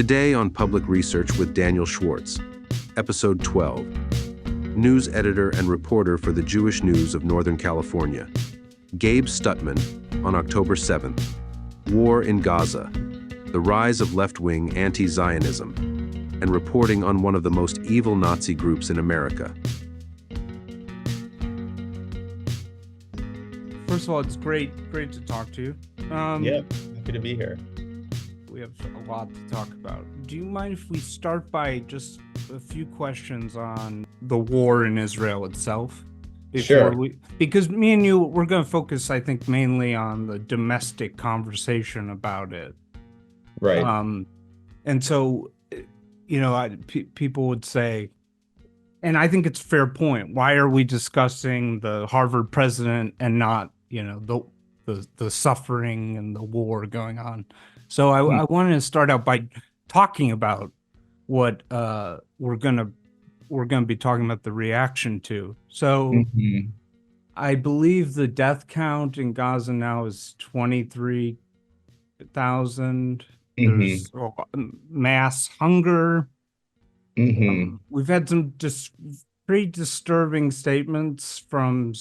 Today on Public Research with Daniel Schwartz, Episode 12, news editor and reporter for the Jewish News of Northern California, Gabe Stutman, on October 7th, War in Gaza, the rise of left-wing anti-Zionism, and reporting on one of the most evil Nazi groups in America. First of all, it's great to talk to you. Yeah, happy to be here. We have a lot to talk about. Do you mind if we start by just a few questions on the war in Israel itself? Sure. Because me and you, we're going to focus, I think, mainly on the domestic conversation about it. Right. And so, people would say, and I think it's a fair point, why are we discussing the Harvard president and not, the suffering and the war going on? So I wanted to start out by talking about what we're gonna be talking about the reaction to. So I believe the death count in Gaza now is 23,000. There's mass hunger. We've had some pretty disturbing statements from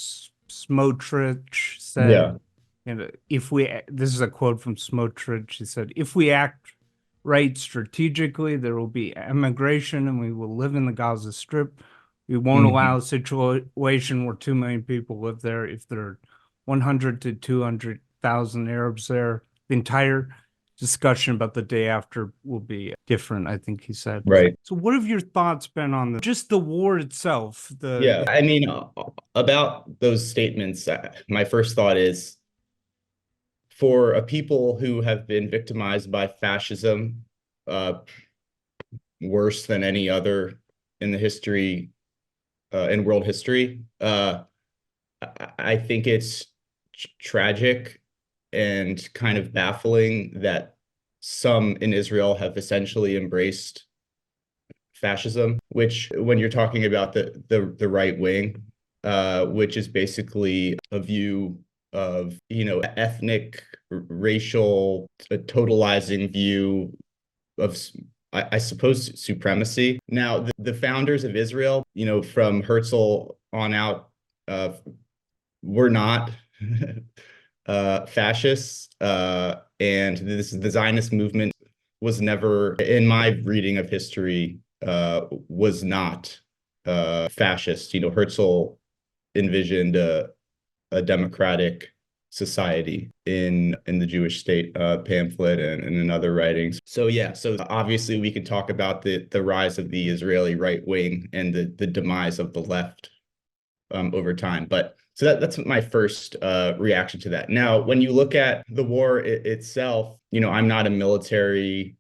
Smotrich. Said, this is a quote from Smotrich. He said, "If we act right strategically, there will be immigration and we will live in the Gaza Strip. We won't allow a situation where 2 million people live there. If there are 100 to 200,000 Arabs there, the entire discussion about the day after will be different," I think he said. Right. So what have your thoughts been on just the war itself? I mean, about those statements, my first thought is, for a people who have been victimized by fascism, worse than any other in the history, in world history, I think it's tragic and kind of baffling that some in Israel have essentially embraced fascism, which, when you're talking about the right wing, which is basically a view of, ethnic, racial, a totalizing view of, I suppose, supremacy. Now, the founders of Israel, from Herzl on out, were not fascists, and the Zionist movement was never, in my reading of history, was not fascist. Herzl envisioned a democratic society in the Jewish state pamphlet and in other writings. So obviously we could talk about the rise of the Israeli right wing and the demise of the left over time. But so that's my first reaction to that. Now, when you look at the war itself, I'm not a military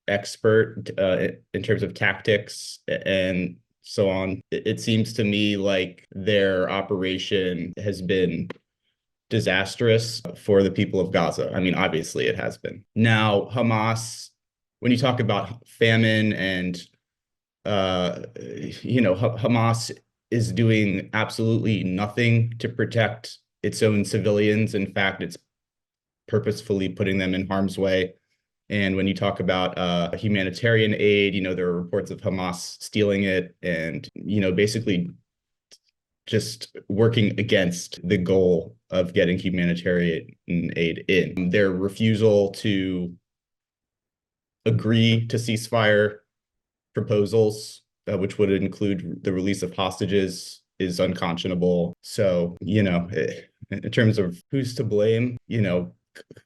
expert in terms of tactics and so on. It seems to me like their operation has been disastrous for the people of Gaza. I mean, obviously it has been. Now, Hamas, when you talk about famine and, Hamas is doing absolutely nothing to protect its own civilians. In fact, it's purposefully putting them in harm's way. And when you talk about humanitarian aid, there are reports of Hamas stealing it and, basically just working against the goal of getting humanitarian aid in. Their refusal to agree to ceasefire proposals, which would include the release of hostages, is unconscionable. So, in terms of who's to blame,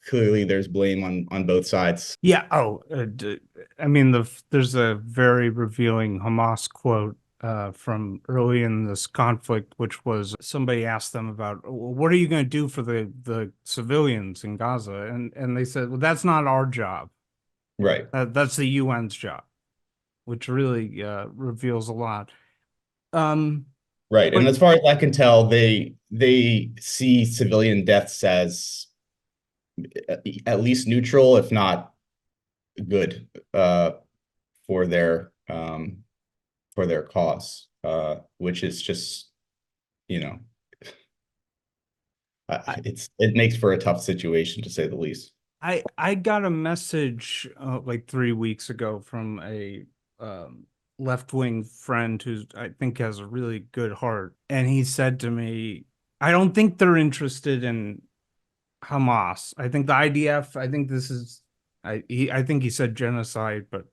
clearly there's blame on both sides. Yeah. There's a very revealing Hamas quote from early in this conflict, which was somebody asked them about, well, what are you going to do for the civilians in Gaza? And they said, well, that's not our job. Right. That's the UN's job, which really reveals a lot. Right. And as far as I can tell, they see civilian deaths as at least neutral, if not good, for their cause, which is just, it makes for a tough situation, to say the least. I got a message like 3 weeks ago from a left-wing friend who I think has a really good heart, and he said to me, "I don't think they're interested in Hamas. I think the IDF. I think this is. I think he said genocide, but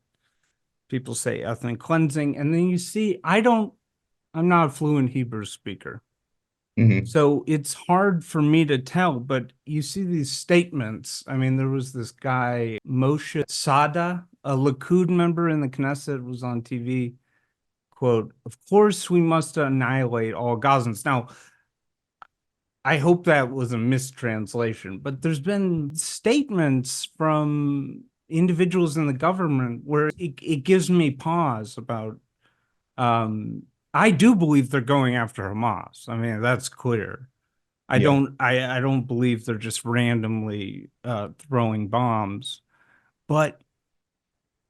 people say ethnic cleansing. And then you see, I'm not a fluent Hebrew speaker. So it's hard for me to tell, but you see these statements. I mean, there was this guy, Moshe Sada, a Likud member in the Knesset, was on TV, quote, "Of course we must annihilate all Gazans." Now, I hope that was a mistranslation, but there's been statements from individuals in the government where it gives me pause about I do believe they're going after Hamas. I mean, that's clear. I don't believe they're just randomly throwing bombs. But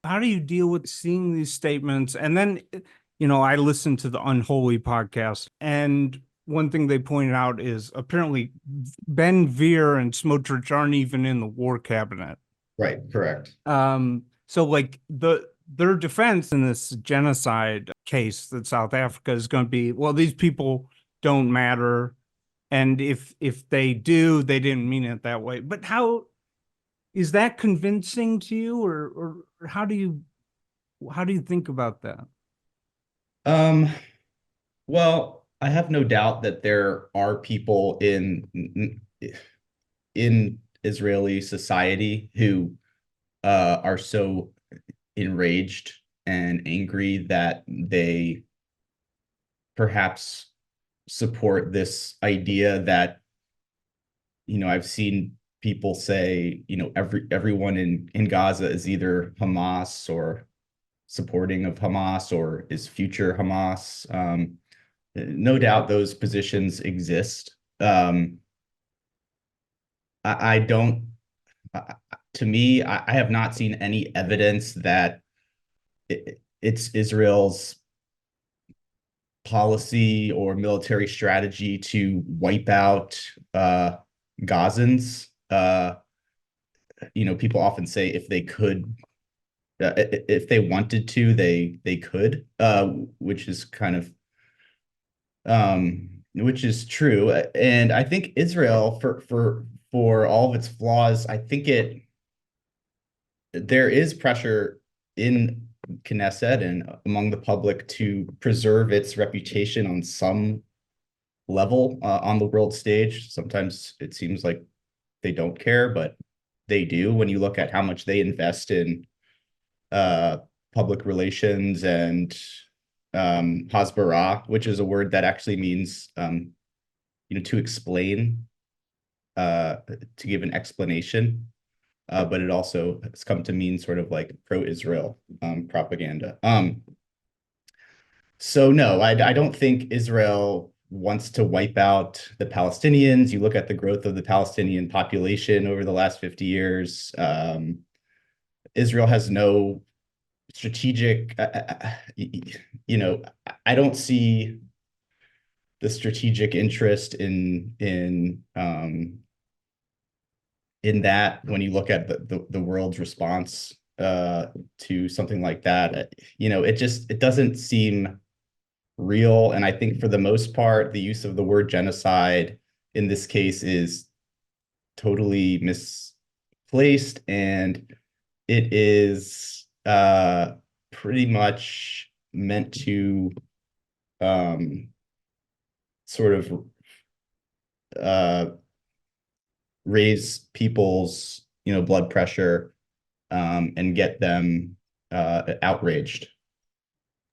how do you deal with seeing these statements? And then, I listened to the Unholy podcast, and one thing they pointed out is apparently Ben Veer and Smotrich aren't even in the war cabinet. Right, correct. So like their defense in this genocide case that South Africa is going to be, well, these people don't matter, and if they do, they didn't mean it that way. But how is that convincing to you, or how do you think about that? Well, I have no doubt that there are people in Israeli society who are so enraged and angry that they perhaps support this idea that, I've seen people say, everyone in Gaza is either Hamas or supporting of Hamas or is future Hamas. No doubt those positions exist. I don't, to me, I have not seen any evidence that it's Israel's policy or military strategy to wipe out Gazans. People often say if they could, if they wanted to, they could, which is kind of, which is true. And I think Israel, for all of its flaws, I think there is pressure in Knesset and among the public to preserve its reputation on some level on the world stage. Sometimes it seems like they don't care, but they do when you look at how much they invest in public relations and hasbara, which is a word that actually means to explain, to give an explanation. But it also has come to mean sort of like pro-Israel propaganda. So no, I don't think Israel wants to wipe out the Palestinians. You look at the growth of the Palestinian population over the last 50 years. Israel has no strategic, I don't see the strategic interest in that when you look at the world's response to something like that. It doesn't seem real. And I think for the most part, the use of the word genocide in this case is totally misplaced, and it is pretty much meant to sort of raise people's blood pressure and get them outraged.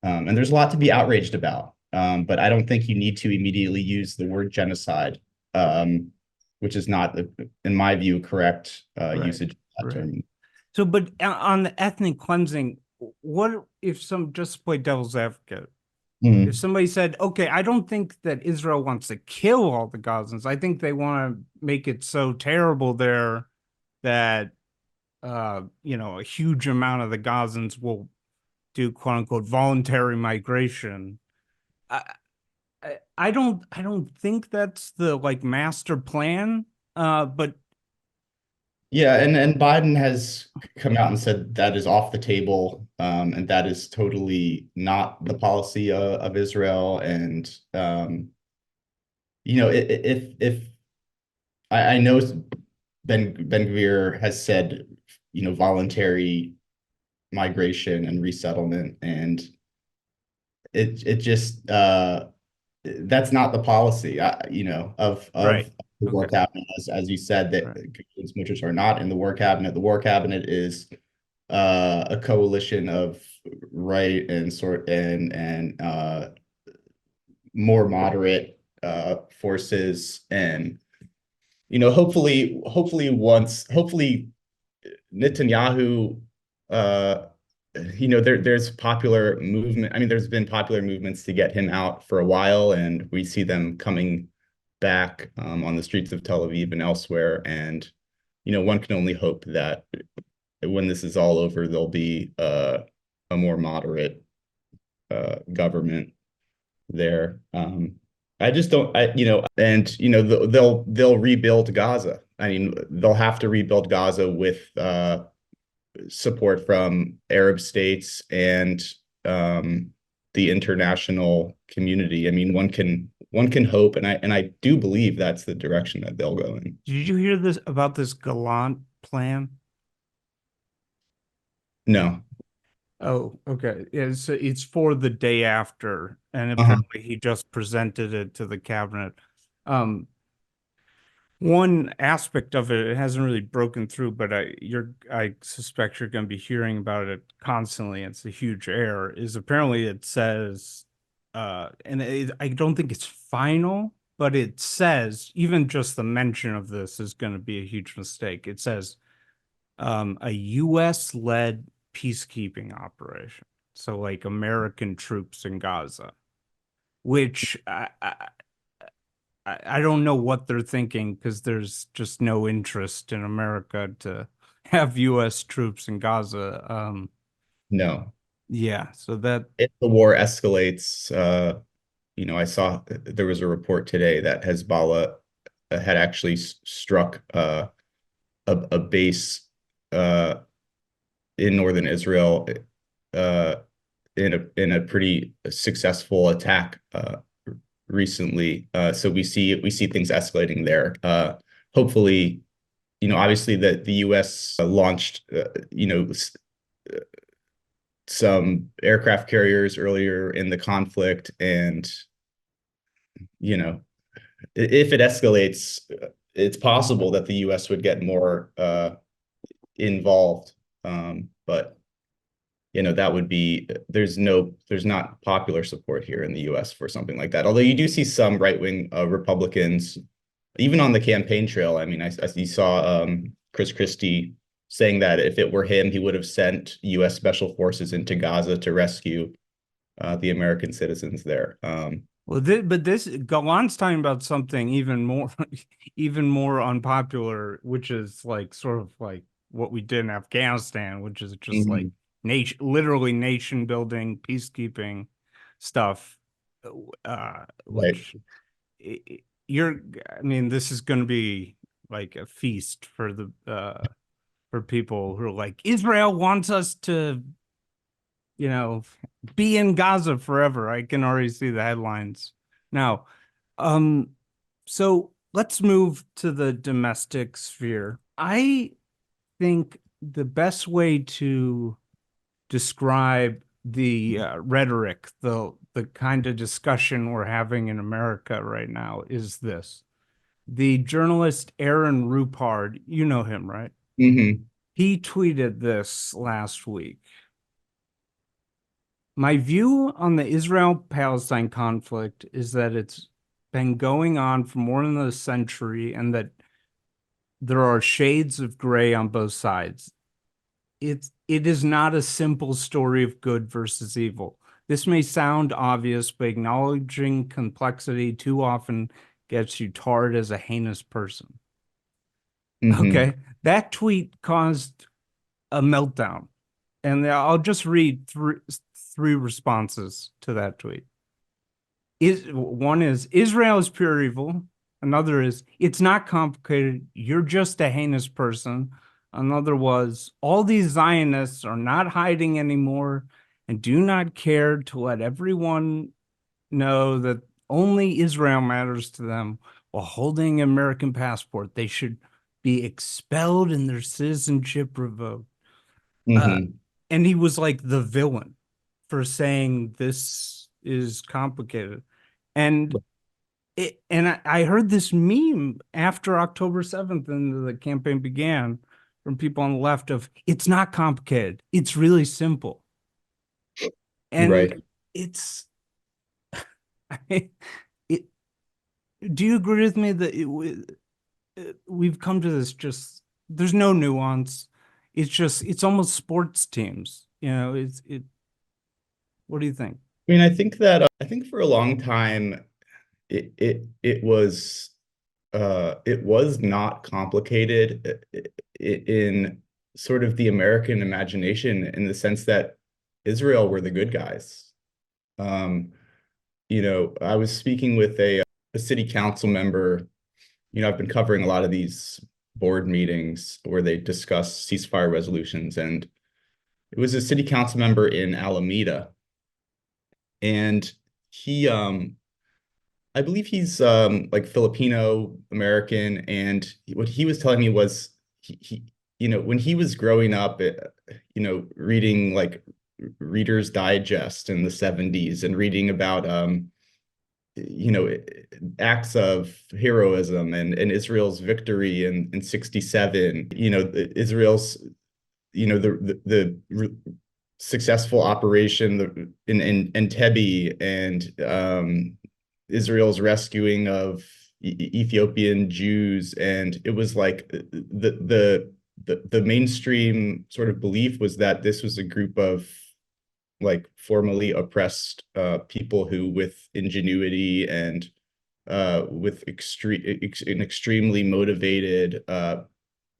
And there's a lot to be outraged about, but I don't think you need to immediately use the word genocide, which is not, in my view, correct usage of that term. So, but on the ethnic cleansing, what if just to play devil's advocate, if somebody said, okay, I don't think that Israel wants to kill all the Gazans. I think they want to make it so terrible there that, a huge amount of the Gazans will do quote unquote voluntary migration. I don't think that's the like master plan. But Yeah, and Biden has come out and said that is off the table, and that is totally not the policy of Israel. And if I know Ben Gvir has said, voluntary migration and resettlement, and it just that's not the policy, of Right. the war Okay. cabinet, as you said, that Right. Smoochers are not in the war cabinet. The war cabinet is a coalition of right and more moderate forces, and hopefully Netanyahu, there's popular movement. I mean, there's been popular movements to get him out for a while, and we see them coming back on the streets of Tel Aviv and elsewhere. And one can only hope that when this is all over, there'll be a more moderate government there. I just don't, they'll rebuild Gaza. I mean, they'll have to rebuild Gaza with support from Arab states and the international community. I mean, one can hope, and I do believe that's the direction that they'll go in. Did you hear this about this Galant plan? No. Oh, okay. It's for the day after, and Uh-huh. apparently he just presented it to the cabinet. Um, One aspect of it, it hasn't really broken through, but I suspect you're going to be hearing about it constantly. It's a huge error. Is apparently it says, I don't think it's final, but it says even just the mention of this is going to be a huge mistake. It says a U.S.-led peacekeeping operation, so like American troops in Gaza, which I don't know what they're thinking because there's just no interest in America to have U.S. troops in Gaza. No. Yeah, so that If the war escalates, I saw there was a report today that Hezbollah had actually struck a base uh, in northern Israel uh, in a pretty successful attack recently. So we see things escalating there. Hopefully, obviously the U.S. launched, some aircraft carriers earlier in the conflict, and if it escalates, it's possible that the U.S. would get more involved. But that would be there's not popular support here in the U.S. for something like that. Although you do see some right-wing Republicans, even on the campaign trail. I mean, I you saw Chris Christie saying that if it were him, he would have sent U.S. special forces into Gaza to rescue the American citizens there. well, but this Galant's talking about something even more, even more unpopular, which is like sort of like what we did in Afghanistan, which is just like Mhm. literally nation building, peacekeeping stuff. Right. Which I mean, this is going to be like a feast for people who are like, Israel wants us to, be in Gaza forever. I can already see the headlines now. Um, so let's move to the domestic sphere. I think the best way to describe the rhetoric, the kind of discussion we're having in America right now is this. The journalist Aaron Rupard, you know him, right? Hmm. He tweeted this last week. My view on the Israel-Palestine conflict is that it's been going on for more than a century and that there are shades of gray on both sides. It is not a simple story of good versus evil. This may sound obvious, but acknowledging complexity too often gets you tarred as a heinous person. Hmm. Okay, that tweet caused a meltdown, and I'll just read three responses to that tweet. One is Israel is pure evil. Another is, it's not complicated. You're just a heinous person. Another was, all these Zionists are not hiding anymore and do not care to let everyone know that only Israel matters to them while holding an American passport. They should be expelled and their citizenship revoked. And he was like the villain for saying this is complicated. And I heard this meme after October 7th and the campaign began from people on the left of, it's not complicated. It's really simple. And Right. it's, it, do you agree with me that we've come to this, just, there's no nuance. It's just, it's almost sports teams, what do you think? I mean, I think for a long time it was not complicated in sort of the American imagination, in the sense that Israel were the good guys. I was speaking with a city council member. I've been covering a lot of these board meetings where they discuss ceasefire resolutions, and it was a city council member in Alameda, and he I believe he's like Filipino American, and what he was telling me was when he was growing up, reading like Reader's Digest in the 70s and reading about acts of heroism and Israel's victory in 67, Israel's the successful operation in Entebbe, and Israel's rescuing of Ethiopian Jews. And it was like the mainstream sort of belief was that this was a group of like formerly oppressed people who, with ingenuity and with an extremely motivated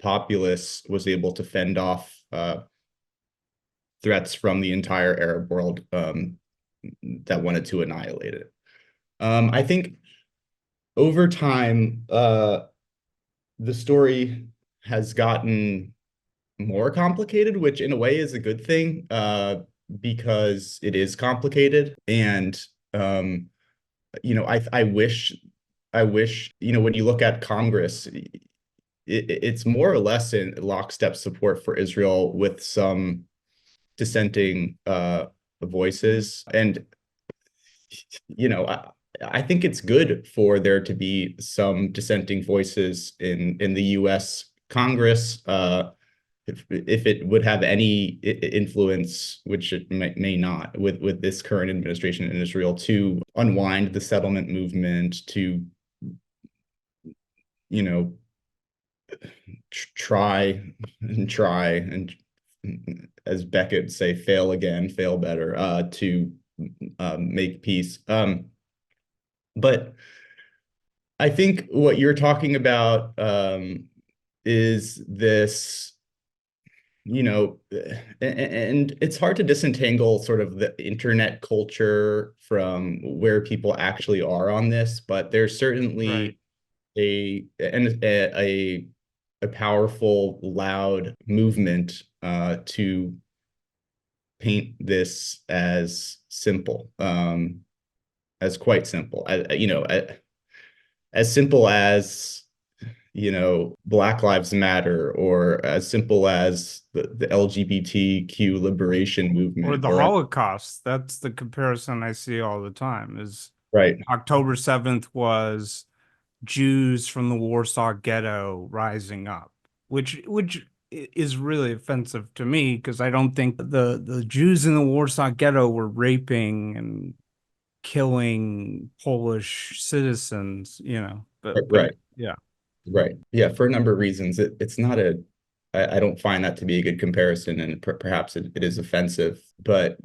populace, was able to fend off threats from the entire Arab world that wanted to annihilate it. I think over time, the story has gotten more complicated, which in a way is a good thing, because it is complicated. And I wish, when you look at Congress, it's more or less in lockstep support for Israel, with some dissenting voices. And I think it's good for there to be some dissenting voices in the U.S. Congress, if it would have any influence, which it may not, with this current administration in Israel, to unwind the settlement movement, to try and, as Beckett say, fail again, fail better, to make peace. But I think what you're talking about is this, and it's hard to disentangle sort of the internet culture from where people actually are on this, but there's certainly a powerful, loud movement to paint this as simple, as quite simple, as simple as Black Lives Matter, or as simple as the LGBTQ liberation movement, or the Holocaust. That's the comparison I see all the time. Is right. October 7th was Jews from the Warsaw Ghetto rising up, which is really offensive to me, because I don't think the Jews in the Warsaw Ghetto were raping and killing Polish citizens, but Right. yeah. Right. Yeah, for a number of reasons. It's not I don't find that to be a good comparison, and perhaps it is offensive. But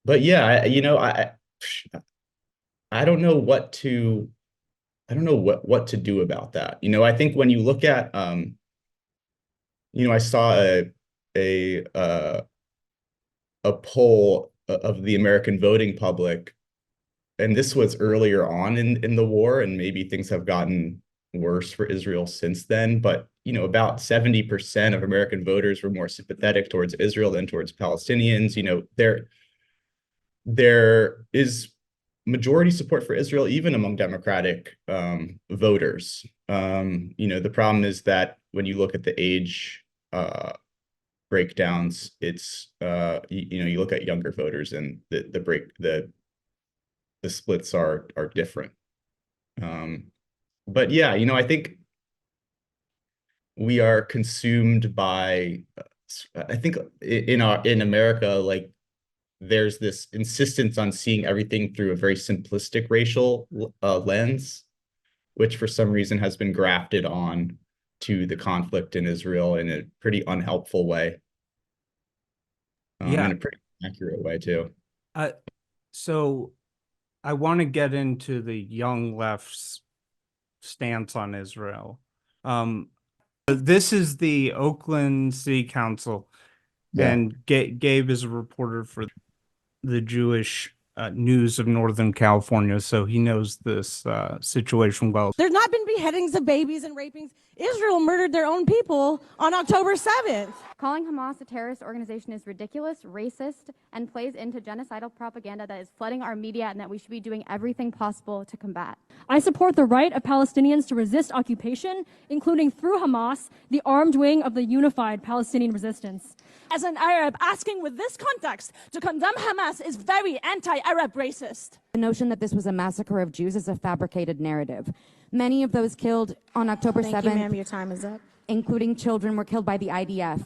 yeah, I don't know what to what to do about that. I think when you look at I saw a poll of the American voting public and this was earlier on in the war, and maybe things have gotten worse for Israel since then, but about 70% of American voters were more sympathetic towards Israel than towards Palestinians. There is majority support for Israel, even among Democratic voters. The problem is that when you look at the age breakdowns, it's you look at younger voters, and the splits are different. But yeah, I think we are consumed by, I think in America, like, there's this insistence on seeing everything through a very simplistic racial lens, which for some reason has been grafted on to the conflict in Israel in a pretty unhelpful way. In a pretty accurate way too. So I want to get into the young left's stance on Israel. This is the Oakland City Council, and Gabe is a reporter for the Jewish News of Northern California, so he knows this situation well. There's not been beheadings of babies and rapings. Israel murdered their own people on October 7th. Calling Hamas a terrorist organization is ridiculous, racist, and plays into genocidal propaganda that is flooding our media and that we should be doing everything possible to combat. I support the right of Palestinians to resist occupation, including through Hamas, the armed wing of the unified Palestinian resistance. As an Arab, asking with this context to condemn Hamas is very anti-Arab racist. The notion that this was a massacre of Jews is a fabricated narrative. Many of those killed on October 7th, Thank you, ma'am. Your time is up. Including children, were killed by the IDF.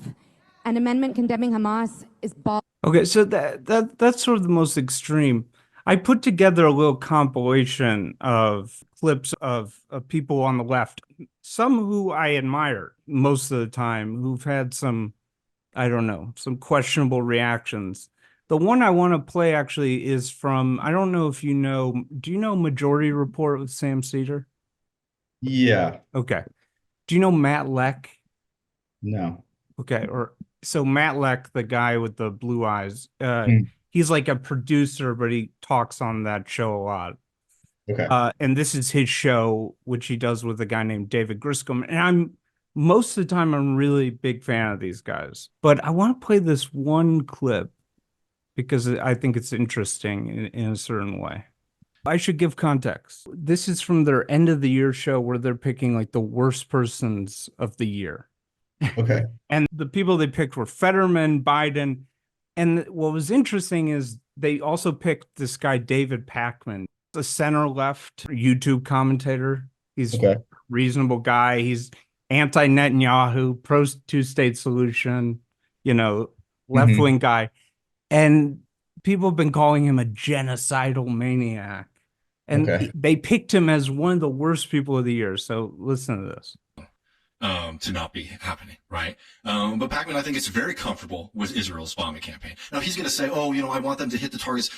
An amendment condemning Hamas is Okay, so that's sort of the most extreme. I put together a little compilation of clips of people on the left, some who I admire most of the time, who've had some, I don't know, some questionable reactions. The one I want to play actually is from, I don't know if you know, do you know Majority Report with Sam Cedar? Yeah. Okay. Do you know Matt Leck? No. Okay. So Matt Leck, the guy with the blue eyes, he's like a producer, but he talks on that show a lot. Okay. And this is his show, which he does with a guy named David Griscom. And most of the time, I'm a really big fan of these guys. But I want to play this one clip because I think it's interesting in a certain way. I should give context. This is from their end of the year show where they're picking like the worst persons of the year. Okay. And the people they picked were Fetterman, Biden. And what was interesting is they also picked this guy, David Pakman, a center left YouTube commentator. He's a reasonable guy. He's anti-Netanyahu, pro two-state solution, left-wing guy. And people have been calling him a genocidal maniac. And they picked him as one of the worst people of the year. So listen to this. To not be happening, right? But Pakman, I think, is very comfortable with Israel's bombing campaign. Now, he's going to say, I want them to hit the targets.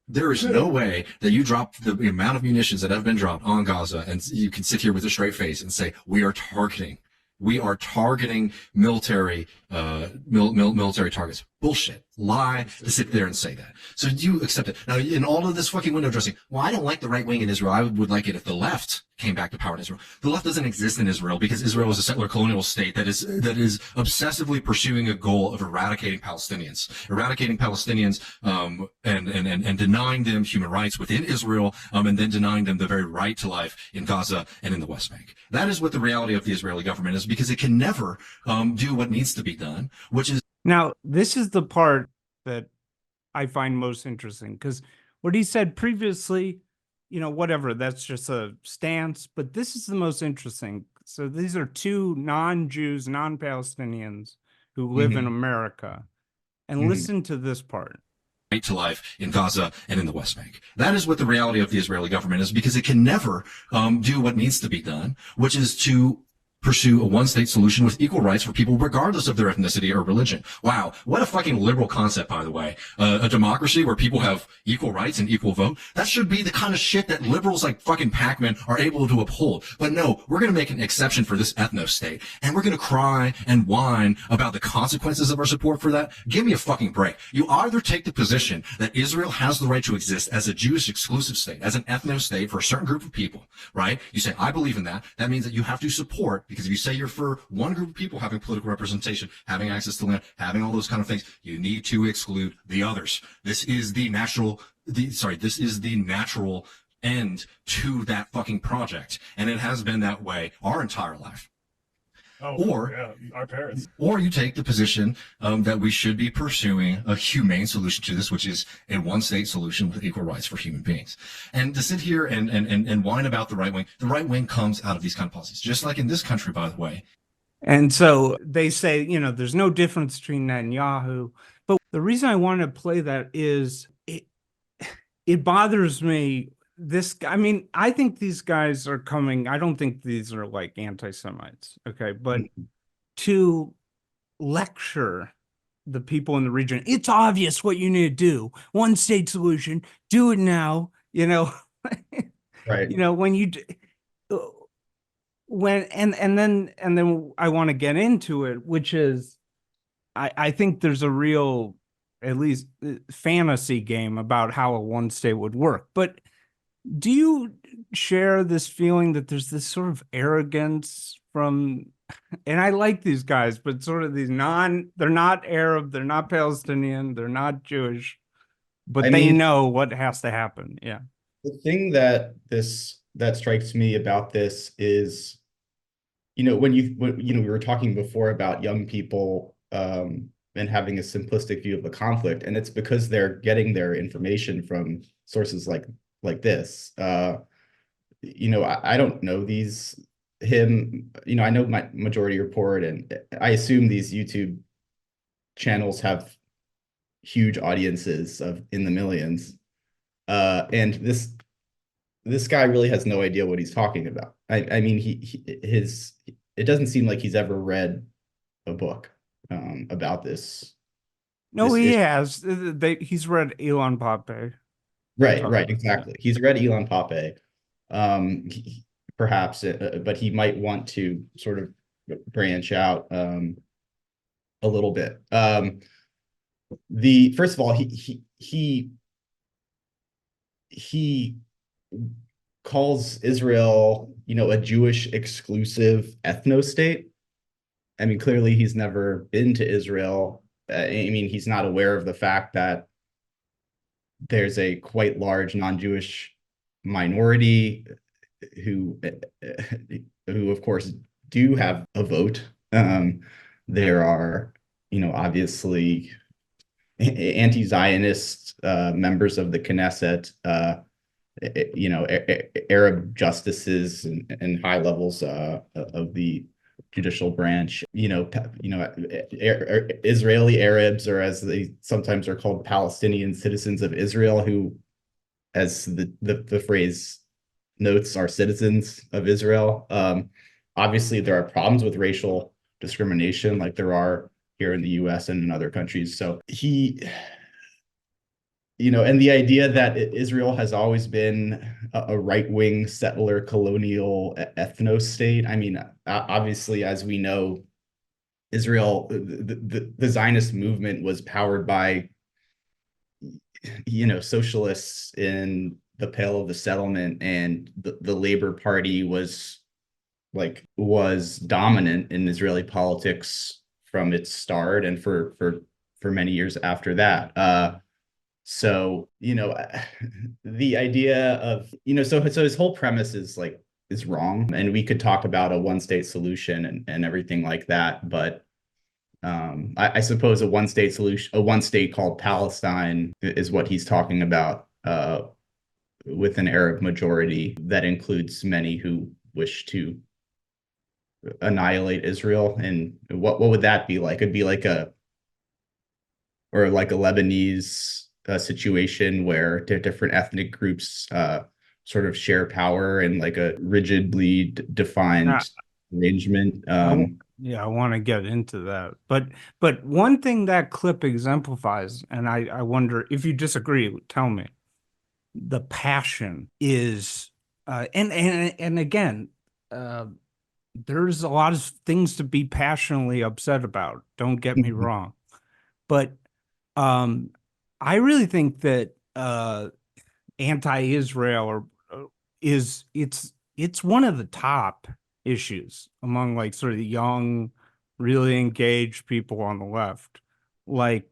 There is no way that you drop the amount of munitions that have been dropped on Gaza and you can sit here with a straight face and say, we are targeting military targets. Bullshit. Lie to sit there and say that. So you accept it. Now, in all of this fucking window dressing, I don't like the right wing in Israel. I would like it if the left came back to power in Israel. The left doesn't exist in Israel because Israel is a settler colonial state that is obsessively pursuing a goal of eradicating Palestinians, and denying them human rights within Israel, and then denying them the very right to life in Gaza and in the West Bank. That is what the reality of the Israeli government is, because it can never do what needs to be done, which is. Now, this is the part that I find most interesting, because what he said previously, whatever, that's just a stance, but this is the most interesting. So these are two non-Jews, non-Palestinians who live in America. And listen to this part. Right to life in Gaza and in the West Bank. That is what the reality of the Israeli government is, because it can never do what needs to be done, which is to pursue a one-state solution with equal rights for people regardless of their ethnicity or religion. Wow, what a fucking liberal concept, by the way. A democracy where people have equal rights and equal vote. That should be the kind of shit that liberals like fucking Pac-Man are able to uphold. But no, we're going to make an exception for this ethno-state, and we're going to cry and whine about the consequences of our support for that. Give me a fucking break. You either take the position that Israel has the right to exist as a Jewish exclusive state, as an ethno-state for a certain group of people, right? You say, I believe in that. That means that you have to support, because if you say you're for one group of people having political representation, having access to land, having all those kind of things, you need to exclude the others. This is the natural end to that fucking project. And it has been that way our entire life. Our parents. Or you take the position that we should be pursuing a humane solution to this, which is a one-state solution with equal rights for human beings. And to sit here and whine about the right wing comes out of these kind of policies, just like in this country, by the way. And so they say, there's no difference between Netanyahu. But the reason I want to play that is it bothers me. I think these guys are coming. I don't think these are like anti-Semites, okay? But to lecture the people in the region, it's obvious what you need to do. One state solution, do it now, Right. And then I want to get into it, which is I think there's a real, at least fantasy game about how a one state would work. But do you share this feeling that there's this sort of arrogance from, and I like these guys, but sort of these they're not Arab, they're not Palestinian, they're not Jewish, but they know what has to happen. Yeah. The thing that strikes me about this is, when we were talking before about young people and having a simplistic view of the conflict, and it's because they're getting their information from sources like this. I don't know I know my Majority Report, and I assume these YouTube channels have huge audiences in the millions. And this guy really has no idea what he's talking about. It doesn't seem like he's ever read a book about this. No, he has. He's read Elon Pape. Right, exactly. He's read Elon Pape, perhaps, but he might want to sort of branch out a little bit. First of all, he calls Israel, a Jewish exclusive ethno-state. Clearly he's never been to Israel. He's not aware of the fact that there's a quite large non-Jewish minority who of course do have a vote. There are, obviously anti-Zionist members of the Knesset, Arab justices and high levels of the judicial branch, Israeli Arabs, or as they sometimes are called, Palestinian citizens of Israel, who, as the phrase notes, are citizens of Israel. Obviously, there are problems with racial discrimination like there are here in the US and in other countries. So and the idea that Israel has always been a right-wing settler colonial ethno-state. Obviously, as we know, Israel, the Zionist movement was powered by, socialists in the Pale of the Settlement, and the Labor Party was dominant in Israeli politics from its start and for many years after that. So, the idea of, so his whole premise is wrong, and we could talk about a one-state solution and everything like that. But I suppose a one-state solution, a one-state called Palestine, is what he's talking about, with an Arab majority that includes many who wish to annihilate Israel. And what would that be like? It'd be like a Lebanese situation where different ethnic groups sort of share power in a rigidly defined arrangement. Yeah, I want to get into that. But one thing that clip exemplifies, and I wonder if you disagree, tell me. The passion is and again, there's a lot of things to be passionately upset about. Don't get me wrong. But I really think that anti-Israel it's one of the top issues among like sort of the young, really engaged people on the left. Like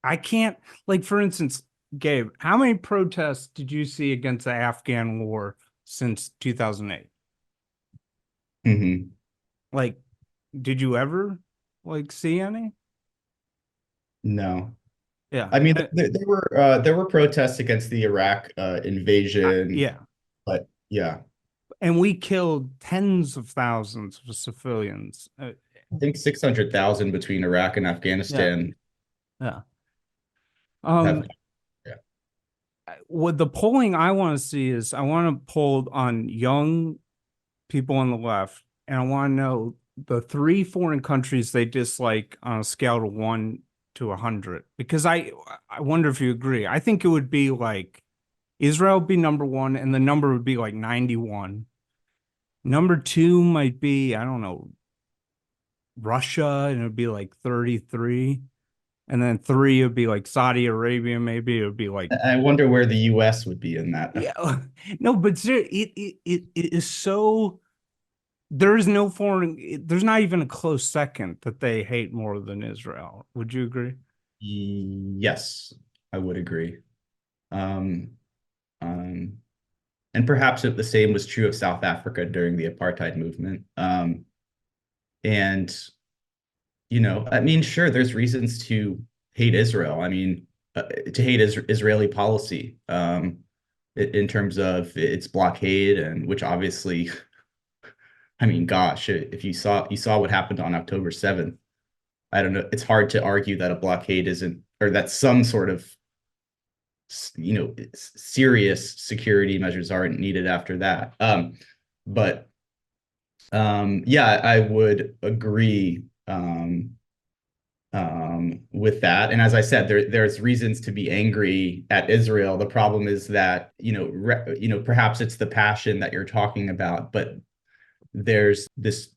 I can't, like for instance, Gabe, how many protests did you see against the Afghan war since 2008? Like, did you ever like see any? No. Yeah. I mean, there were protests against the Iraq invasion, Yeah. but yeah, And we killed tens of thousands of civilians. I think 600,000 between Iraq and Yeah. Afghanistan Yeah. have. Yeah. What the polling I want to see is I want to poll on young people on the left, and I want to know the 3 foreign countries they dislike on a scale of 1 to 100. Because I wonder if you agree. I think it would be like Israel would be number 1, and the number would be like 91. Number 2 might be, I don't know, Russia, and it would be like 33. And then 3 would be like Saudi Arabia, maybe it would be like I wonder where the US would be in that. yeah. No, but it is so there is no foreign there's not even a close second that they hate more than Israel. Would you agree? Yes, I would agree. Um, um, and perhaps the same was true of South Africa during the apartheid movement. And I mean, sure, there's reasons to hate Israel. I mean, to hate Israeli policy, in terms of its blockade, and which obviously, I mean, gosh, if you saw what happened on October 7th, I don't know. It's hard to argue that a blockade isn't, or that some sort of, serious security measures aren't needed after that. But yeah, I would agree with that. And as I said, there's reasons to be angry at Israel. The problem is that, perhaps it's the passion that you're talking about, but there's this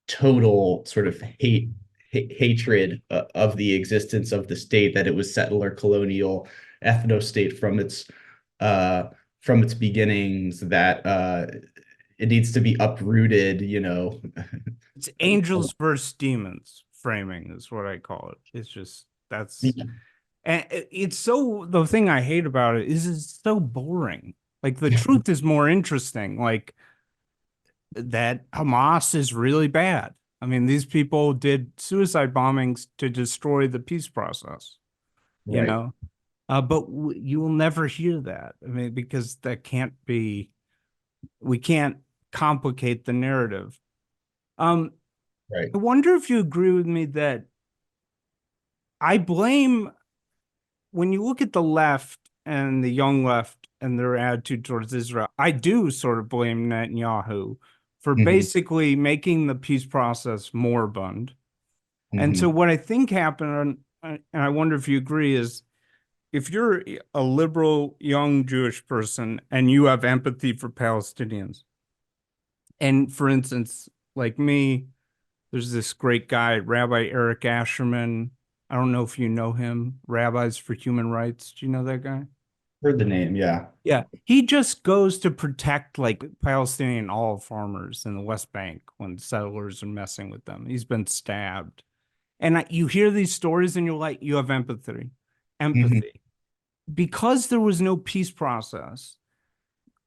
total sort of hatred of the existence of the state, that it was settler, colonial, ethno state from its beginnings, that it needs to be uprooted. It's angels versus demons framing is what I call it. It's just and it's so the thing I hate about it is it's so boring. Like the truth is more interesting. Like that Hamas is really bad. I mean, these people did suicide bombings to destroy the peace process, Right. But you will never hear that. I mean, because that can't be, we can't complicate the narrative. Right. I wonder if you agree with me that I blame, when you look at the left and the young left and their attitude towards Israel, I do sort of blame Netanyahu for basically making the peace process moribund. And so what I think happened, and I wonder if you agree, is if you're a liberal young Jewish person and you have empathy for Palestinians, and for instance, like me, there's this great guy, Rabbi Eric Asherman. I don't know if you know him, Rabbis for Human Rights. Do you know that guy? Heard the name, yeah. Yeah, he just goes to protect like Palestinian olive farmers in the West Bank when settlers are messing with them. He's been stabbed. And you hear these stories and you're like, you have empathy. Because there was no peace process,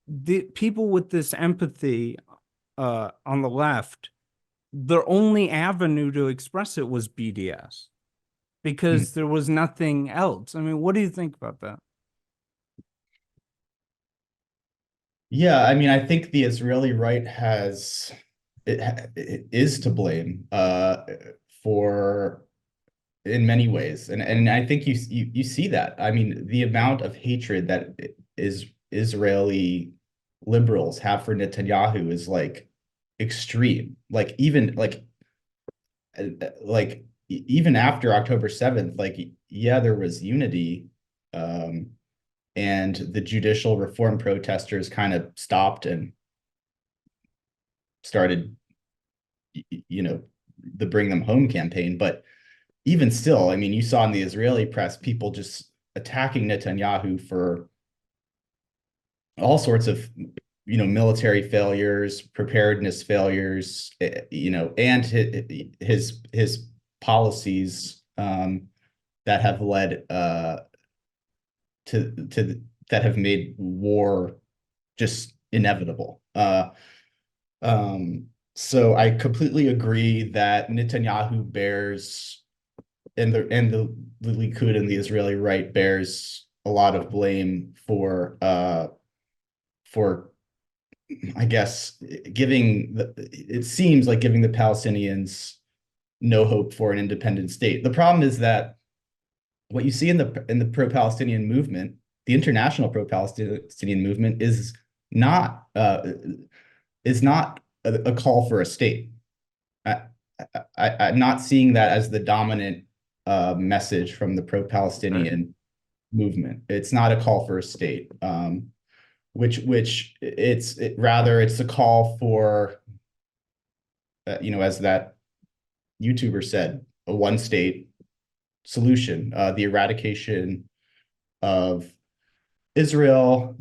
the people with this empathy on the left, their only avenue to express it was BDS because there was nothing else. I mean, what do you think about that? Yeah, I mean, I think the Israeli right it is to blame for in many ways, and I think you see that. I mean, the amount of hatred that Israeli liberals have for Netanyahu is like extreme. Like even even after October 7th, like, yeah, there was unity, and the judicial reform protesters kind of stopped and started, the Bring Them Home campaign. But even still, I mean, you saw in the Israeli press people just attacking Netanyahu for all sorts of, military failures, preparedness failures, and his policies, that have led to that have made war just inevitable. So I completely agree that Netanyahu bears, and the Likud and the Israeli right bears a lot of blame for I guess it seems like giving the Palestinians no hope for an independent state. The problem is that what you see in the pro-Palestinian movement, the international pro-Palestinian movement, is not a call for a state. I'm not seeing that as the dominant message from the pro-Palestinian movement. It's not a call for a state, which rather it's a call for, as that YouTuber said, a one state solution, the eradication of Israel,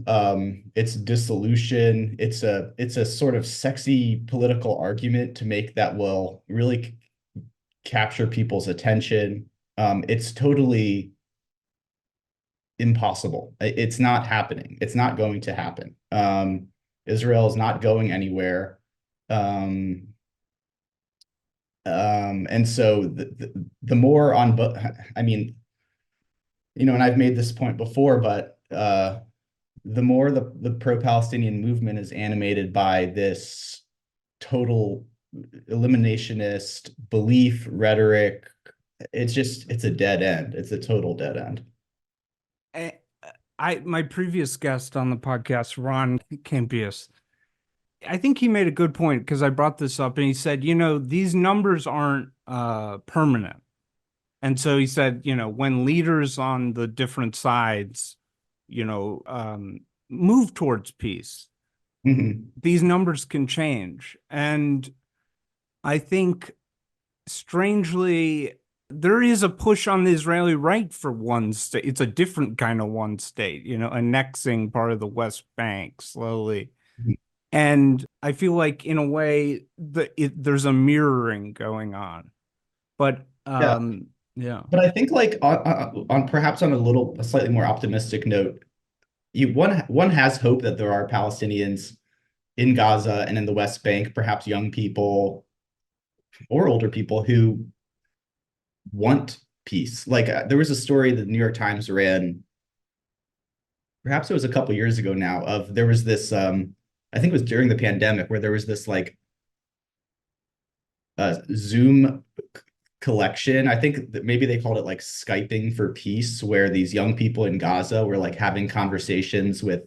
its dissolution. It's a sort of sexy political argument to make that will really capture people's attention. It's totally impossible. It's not happening. It's not going to happen. Israel is not going anywhere. And so the more on, I mean, and I've made this point before, but the more the pro-Palestinian movement is animated by this total eliminationist belief rhetoric, it's a dead end. It's a total dead end. My previous guest on the podcast, Ron Campius, I think he made a good point, because I brought this up, and he said, these numbers aren't permanent. And so he said, when leaders on the different sides, move towards peace, these numbers can change. And I think, strangely, there is a push on the Israeli right for one state. It's a different kind of one state, annexing part of the West Bank slowly. And I feel like, in a way, there's a mirroring going on. But yeah. But I think, like, on perhaps on a slightly more optimistic note, one has hope that there are Palestinians in Gaza and in the West Bank, perhaps young people or older people, who want peace. Like, there was a story that the New York Times ran, perhaps it was a couple years ago now, of there was this I think it was during the pandemic, where there was this like Zoom collection. I think that maybe they called it like Skyping for Peace, where these young people in Gaza were like having conversations with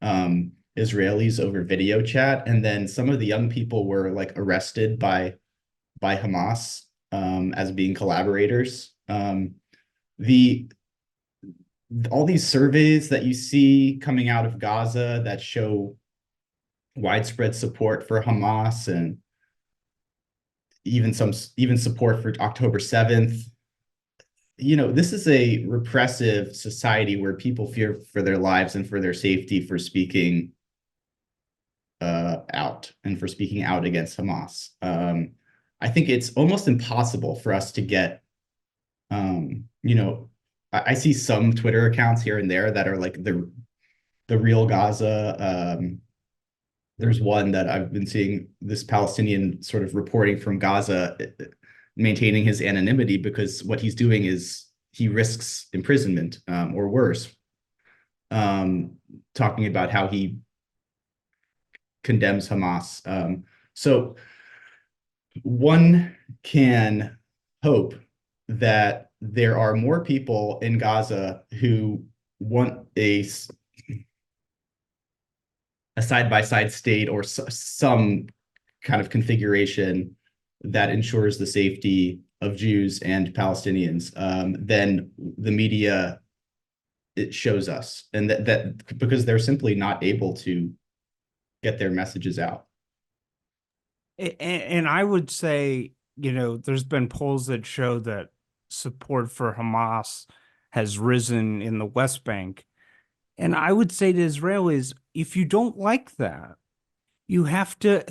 Israelis over video chat, and then some of the young people were like arrested by Hamas as being collaborators. All these surveys that you see coming out of Gaza that show widespread support for Hamas, and even support for October 7th. This is a repressive society where people fear for their lives and for their safety for speaking out against Hamas. I think it's almost impossible for us to get, I see some Twitter accounts here and there that are like the real Gaza. There's one that I've been seeing, this Palestinian sort of reporting from Gaza, maintaining his anonymity, because what he's doing is he risks imprisonment or worse, talking about how he condemns Hamas. So one can hope that there are more people in Gaza who want a side-by-side state, or some kind of configuration that ensures the safety of Jews and Palestinians, then the media, it shows us, and that because they're simply not able to get their messages out. And I would say, there's been polls that show that support for Hamas has risen in the West Bank. And I would say to Israelis, if you don't like that, you have to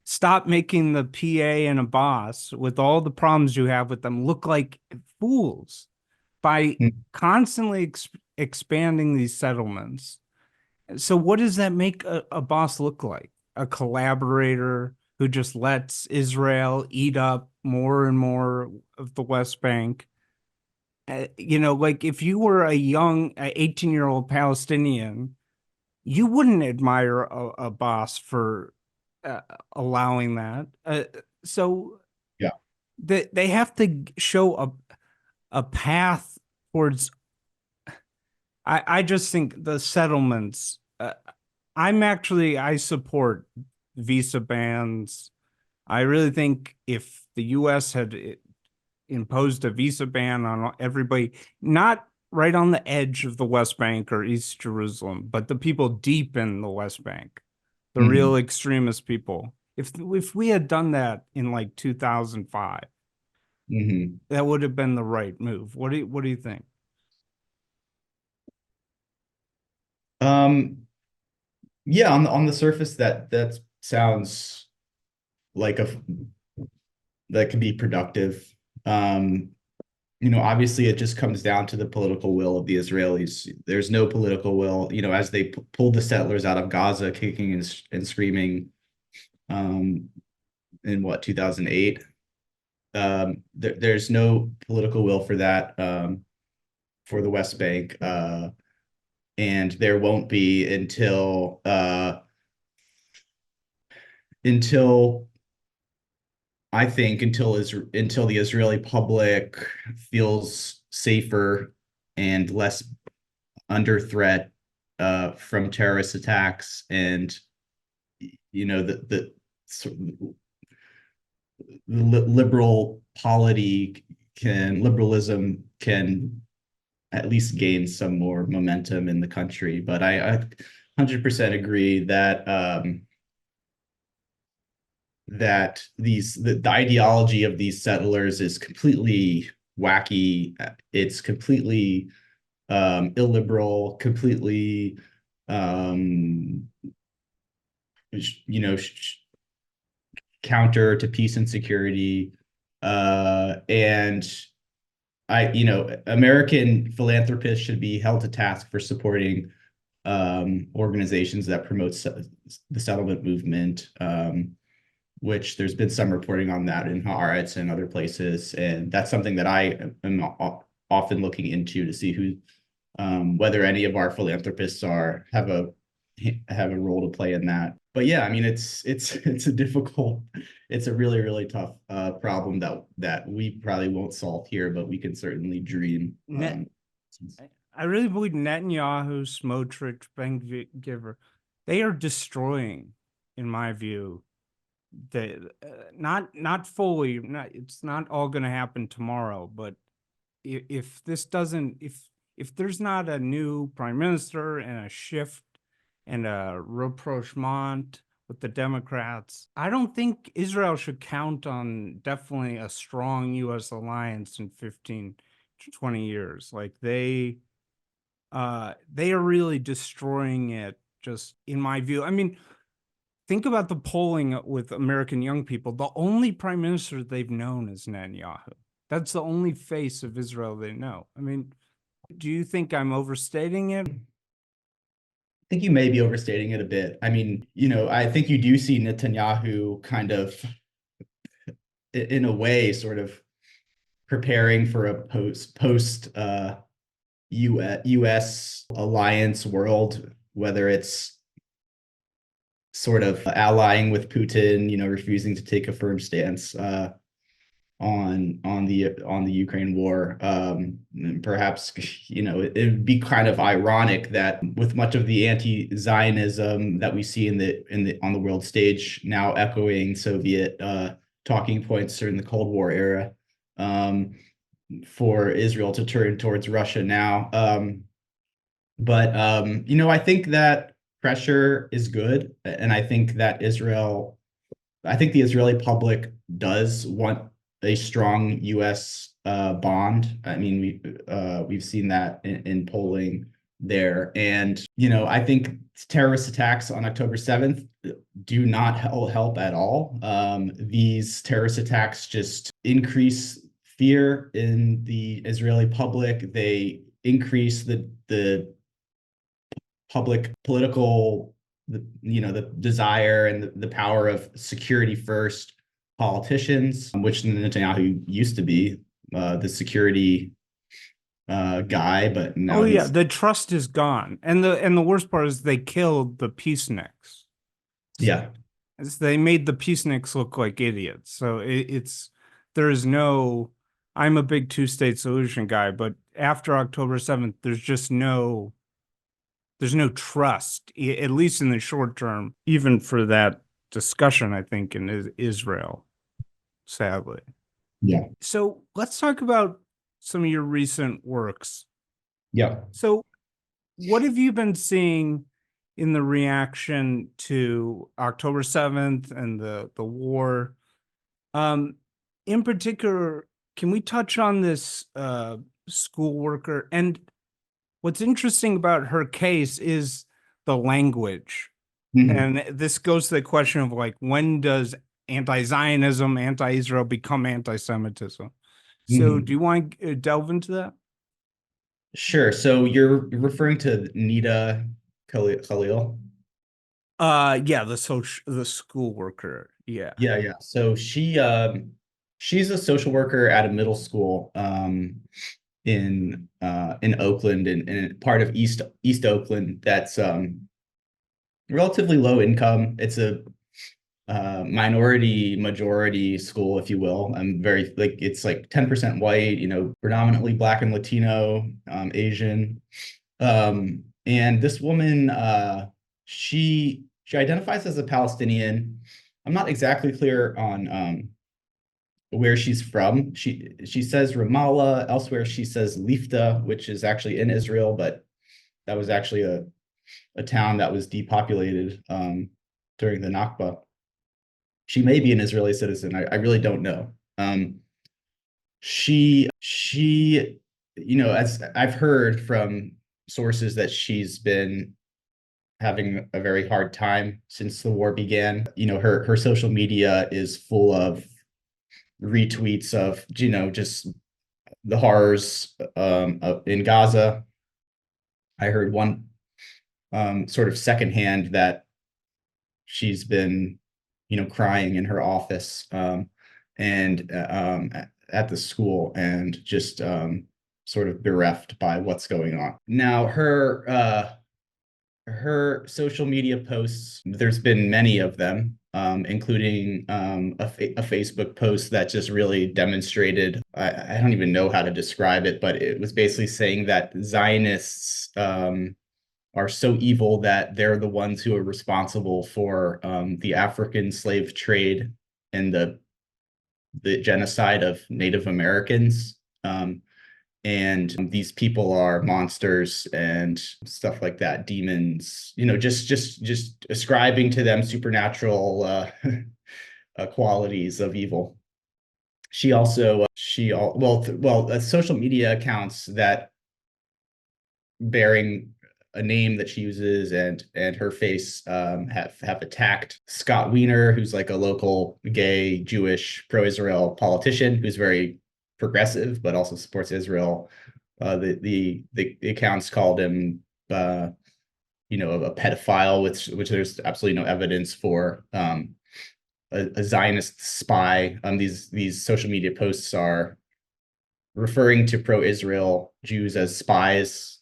stop making the PA and Abbas, with all the problems you have with them, look like fools by constantly expanding these settlements. So what does that make Abbas look like? A collaborator who just lets Israel eat up more and more of the West Bank. Like if you were a young 18-year-old Palestinian, you wouldn't admire Abbas for allowing that. So yeah, they have to show a path towards. I just think the settlements. I support visa bans. I really think if the U.S. had imposed a visa ban on everybody, not right on the edge of the West Bank or East Jerusalem, but the people deep in the West Bank, the real extremist people. If we had done that in like 2005, that would have been the right move. What do you think? Yeah, on the surface, that sounds like that could be productive. Obviously it just comes down to the political will of the Israelis. There's no political will, as they pulled the settlers out of Gaza, kicking and screaming, in 2008. There's no political will for that, for the West Bank, and there won't be until I think until the Israeli public feels safer and less under threat from terrorist attacks, and the liberalism can at least gain some more momentum in the country. But I 100% agree that the ideology of these settlers is completely wacky. It's completely illiberal, completely counter to peace and security, and American philanthropists should be held to task for supporting organizations that promote the settlement movement, which there's been some reporting on that in Haaretz and other places, and that's something that I am often looking into to see who, whether any of our philanthropists have a role to play in that. But yeah, I mean, it's a really, really tough problem that we probably won't solve here, but we can certainly dream. I really believe Netanyahu, Smotrich, Ben-Gvir, they are destroying, in my view, not fully. It's not all going to happen tomorrow, but if there's not a new prime minister and a shift and a rapprochement with the Democrats, I don't think Israel should count on definitely a strong U.S. alliance in 15 to 20 years. Like they are really destroying it, just in my view. I mean, think about the polling with American young people. The only prime minister they've known is Netanyahu. That's the only face of Israel they know. I mean, do you think I'm overstating it? I think you may be overstating it a bit. I mean, I think you do see Netanyahu kind of, in a way, sort of preparing for a post U.S. alliance world, whether it's sort of allying with Putin, refusing to take a firm stance. on the Ukraine war. Perhaps, it'd be kind of ironic that with much of the anti-Zionism that we see on the world stage now echoing Soviet talking points during the Cold War era, for Israel to turn towards Russia now. But I think that pressure is good, and I think that I think the Israeli public does want a strong U.S. Bond. I mean, we've seen that in polling there, and I think terrorist attacks on October 7th do not help at all. These terrorist attacks just increase fear in the Israeli public. They increase the public political, the desire and the power of security first politicians, which Netanyahu used to be the security guy, but now the trust is gone, and the worst part is they killed the peaceniks. Yeah, they made the peaceniks look like idiots. So there is no. I'm a big two-state solution guy, but after October 7th, there's no trust, at least in the short term, even for that discussion, I think, in Israel, sadly. Yeah. So let's talk about some of your recent works. Yeah. So what have you been seeing in the reaction to October 7th and the war? In particular, can we touch on this school worker? And what's interesting about her case is the language. And this goes to the question of when does anti-Zionism, anti-Israel become anti-Semitism? So do you want to delve into that? Sure. So you're referring to Nida Khalil? Yeah, the school worker. Yeah. Yeah. So she's a social worker at a middle school in Oakland, and part of East Oakland that's relatively low income. It's a minority majority school, if you will. It's like 10% white, predominantly Black and Latino, Asian. And this woman, she identifies as a Palestinian. I'm not exactly clear on where she's from. She says Ramallah. Elsewhere, she says Lifta, which is actually in Israel, but that was actually a town that was depopulated during the Nakba. She may be an Israeli citizen. I really don't know. She, as I've heard from sources, that she's been having a very hard time since the war began. Her social media is full of retweets of, just the horrors in Gaza. I heard one sort of secondhand that she's been crying in her office and at the school, and just sort of bereft by what's going on. Now, her social media posts, there's been many of them, including a Facebook post that just really demonstrated, I don't even know how to describe it, but it was basically saying that Zionists are so evil that they're the ones who are responsible for the African slave trade and the genocide of Native Americans. And these people are monsters and stuff like that, demons, just ascribing to them supernatural qualities of evil. She also, social media accounts that bearing a name that she uses and her face have attacked Scott Wiener, who's like a local gay Jewish pro-Israel politician who's very progressive but also supports Israel. The accounts called him a pedophile, which there's absolutely no evidence for. A Zionist spy. These social media posts are referring to pro-Israel Jews as spies,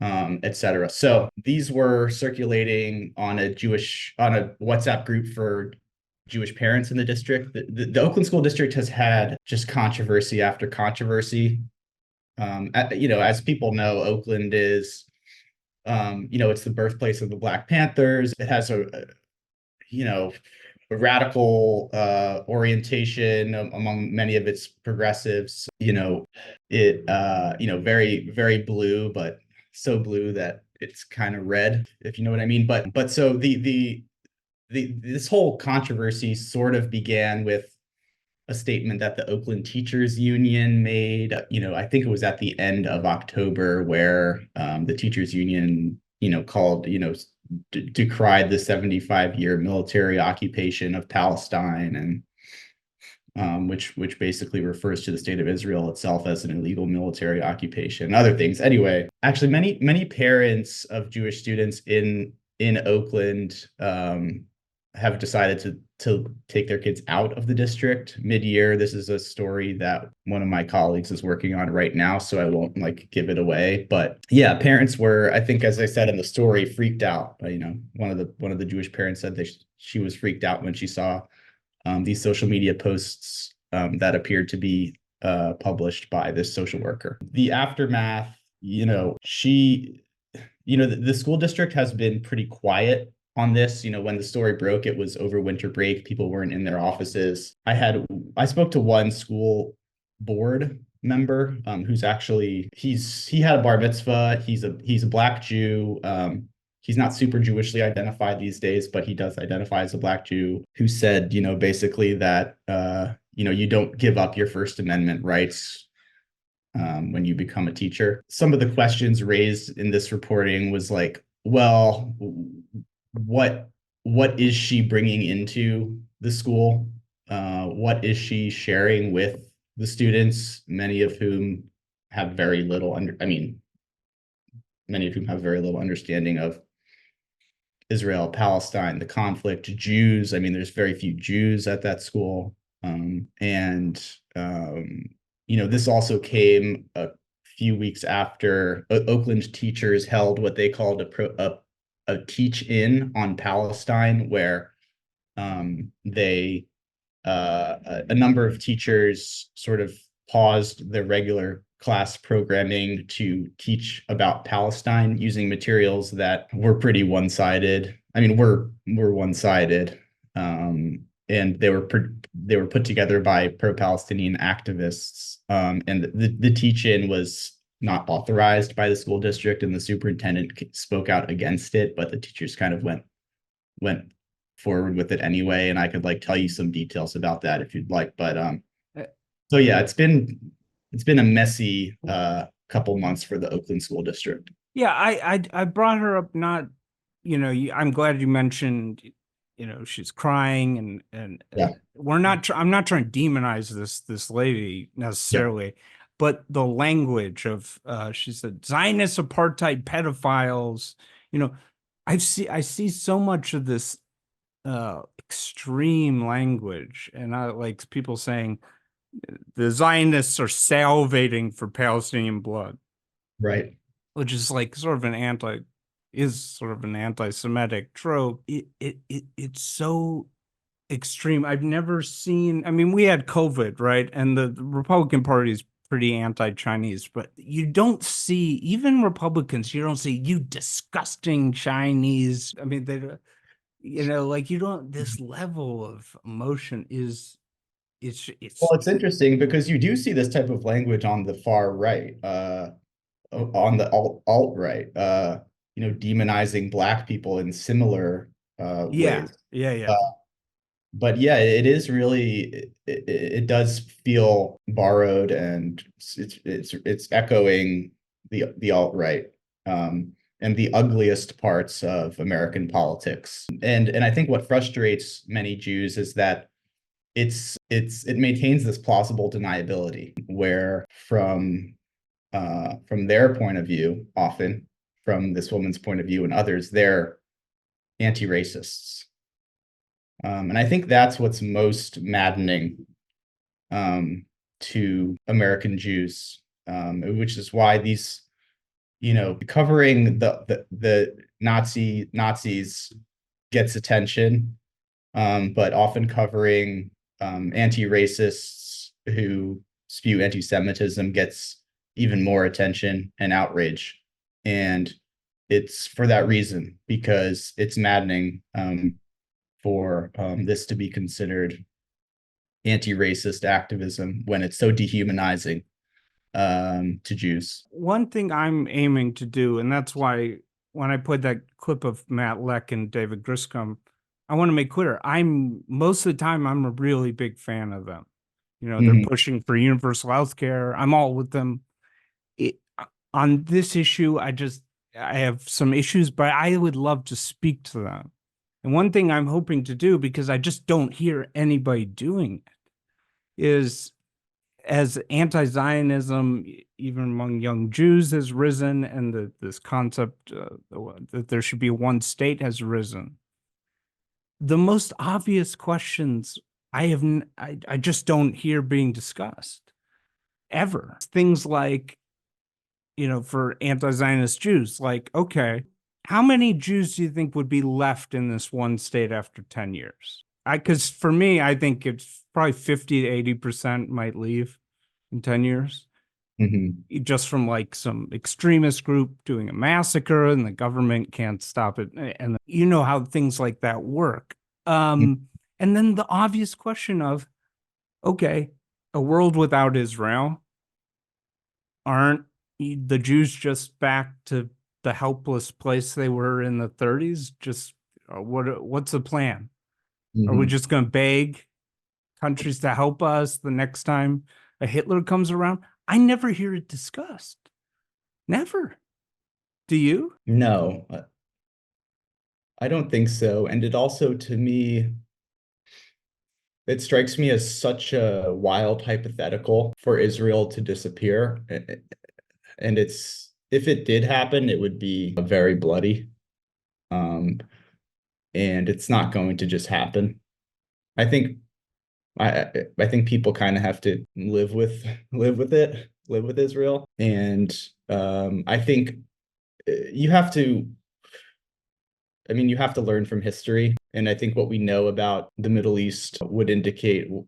etc. So these were circulating on a WhatsApp group for Jewish parents in the district. The Oakland School District has had just controversy after controversy. As people know, Oakland is, it's the birthplace of the Black Panthers. It has a radical orientation among many of its progressives. Very, very blue, but so blue that it's kind of red, if you know what I mean. But so this whole controversy sort of began with a statement that the Oakland Teachers Union made. I think it was at the end of October, where the Teachers Union, decried the 75-year military occupation of Palestine, and which basically refers to the state of Israel itself as an illegal military occupation and other things. Anyway, actually, many parents of Jewish students in Oakland have decided to take their kids out of the district mid-year. This is a story that one of my colleagues is working on right now, so I won't give it away. But yeah, parents were, I think, as I said in the story, freaked out. One of the Jewish parents said that she was freaked out when she saw these social media posts that appeared to be published by this social worker. The aftermath, the school district has been pretty quiet on this. When the story broke, it was over winter break. People weren't in their offices. I spoke to one school board member who's actually, he had a bar mitzvah. He's a Black Jew. He's not super Jewishly identified these days, but he does identify as a Black Jew, who said, basically that, you don't give up your First Amendment rights when you become a teacher. Some of the questions raised in this reporting was like, well, what is she bringing into the school? What is she sharing with the students, many of whom have very little understanding of Israel, Palestine, the conflict, Jews. There's very few Jews at that school. This also came a few weeks after Oakland teachers held what they called a teach-in on Palestine, where a number of teachers sort of paused their regular class programming to teach about Palestine using materials that were pretty one-sided. We're one-sided, and they were put together by pro-Palestinian activists, and the teach-in was not authorized by the school district, and the superintendent spoke out against it, but the teachers kind of went forward with it anyway. And I could tell you some details about that if you'd like. But so yeah, it's been a messy couple months for the Oakland School District. Yeah, I brought her up, not, I'm glad you mentioned, she's crying, and yeah. I'm not trying to demonize this lady necessarily. Yeah. But the language of, she said, Zionist apartheid pedophiles, I see so much of this extreme language, and I like people saying the Zionists are salivating for Palestinian blood, right? Which is sort of an anti-Semitic trope. It's so extreme. I've never seen. We had COVID, right? And the Republican Party is pretty anti-Chinese, but you don't see, even Republicans, you don't see, you disgusting Chinese. They, you don't, this level of emotion is, it's well, it's interesting because you do see this type of language on the far right, on the alt-right, demonizing Black people in similar ways. Yeah. But yeah, it is really, it does feel borrowed, and it's echoing the alt-right and the ugliest parts of American politics. And I think what frustrates many Jews is that it maintains this plausible deniability, where from their point of view, often from this woman's point of view and others, they're anti-racists. And I think that's what's most maddening to American Jews, which is why these, covering the Nazis gets attention, but often covering anti-racists who spew anti-Semitism gets even more attention and outrage. And it's for that reason, because it's maddening for this to be considered anti-racist activism when it's so dehumanizing to Jews. One thing I'm aiming to do, and that's why when I put that clip of Matt Leck and David Griscom, I want to make clear, most of the time, I'm a really big fan of them. You know, they're pushing for universal health care. I'm all with them. On this issue, I have some issues, but I would love to speak to them. And one thing I'm hoping to do, because I just don't hear anybody doing it, is as anti-Zionism, even among young Jews, has risen, and this concept that there should be one state has risen. The most obvious questions I just don't hear being discussed ever. Things like, you know, for anti-Zionist Jews, like, okay, how many Jews do you think would be left in this one state after 10 years? Because for me, I think it's probably 50 to 80% might leave in 10 years. Just from like some extremist group doing a massacre and the government can't stop it. And you know how things like that work. And then the obvious question of, okay, a world without Israel, aren't the Jews just back to the helpless place they were in the 30s? Just what's the plan? Are we just going to beg countries to help us the next time a Hitler comes around? I never hear it discussed. Never. Do you? No, I don't think so. And it also, to me, it strikes me as such a wild hypothetical for Israel to disappear. And if it did happen, it would be very bloody. And it's not going to just happen. I think people kind of have to live with Israel. And I think you have to learn from history. And I think what we know about the Middle East would indicate and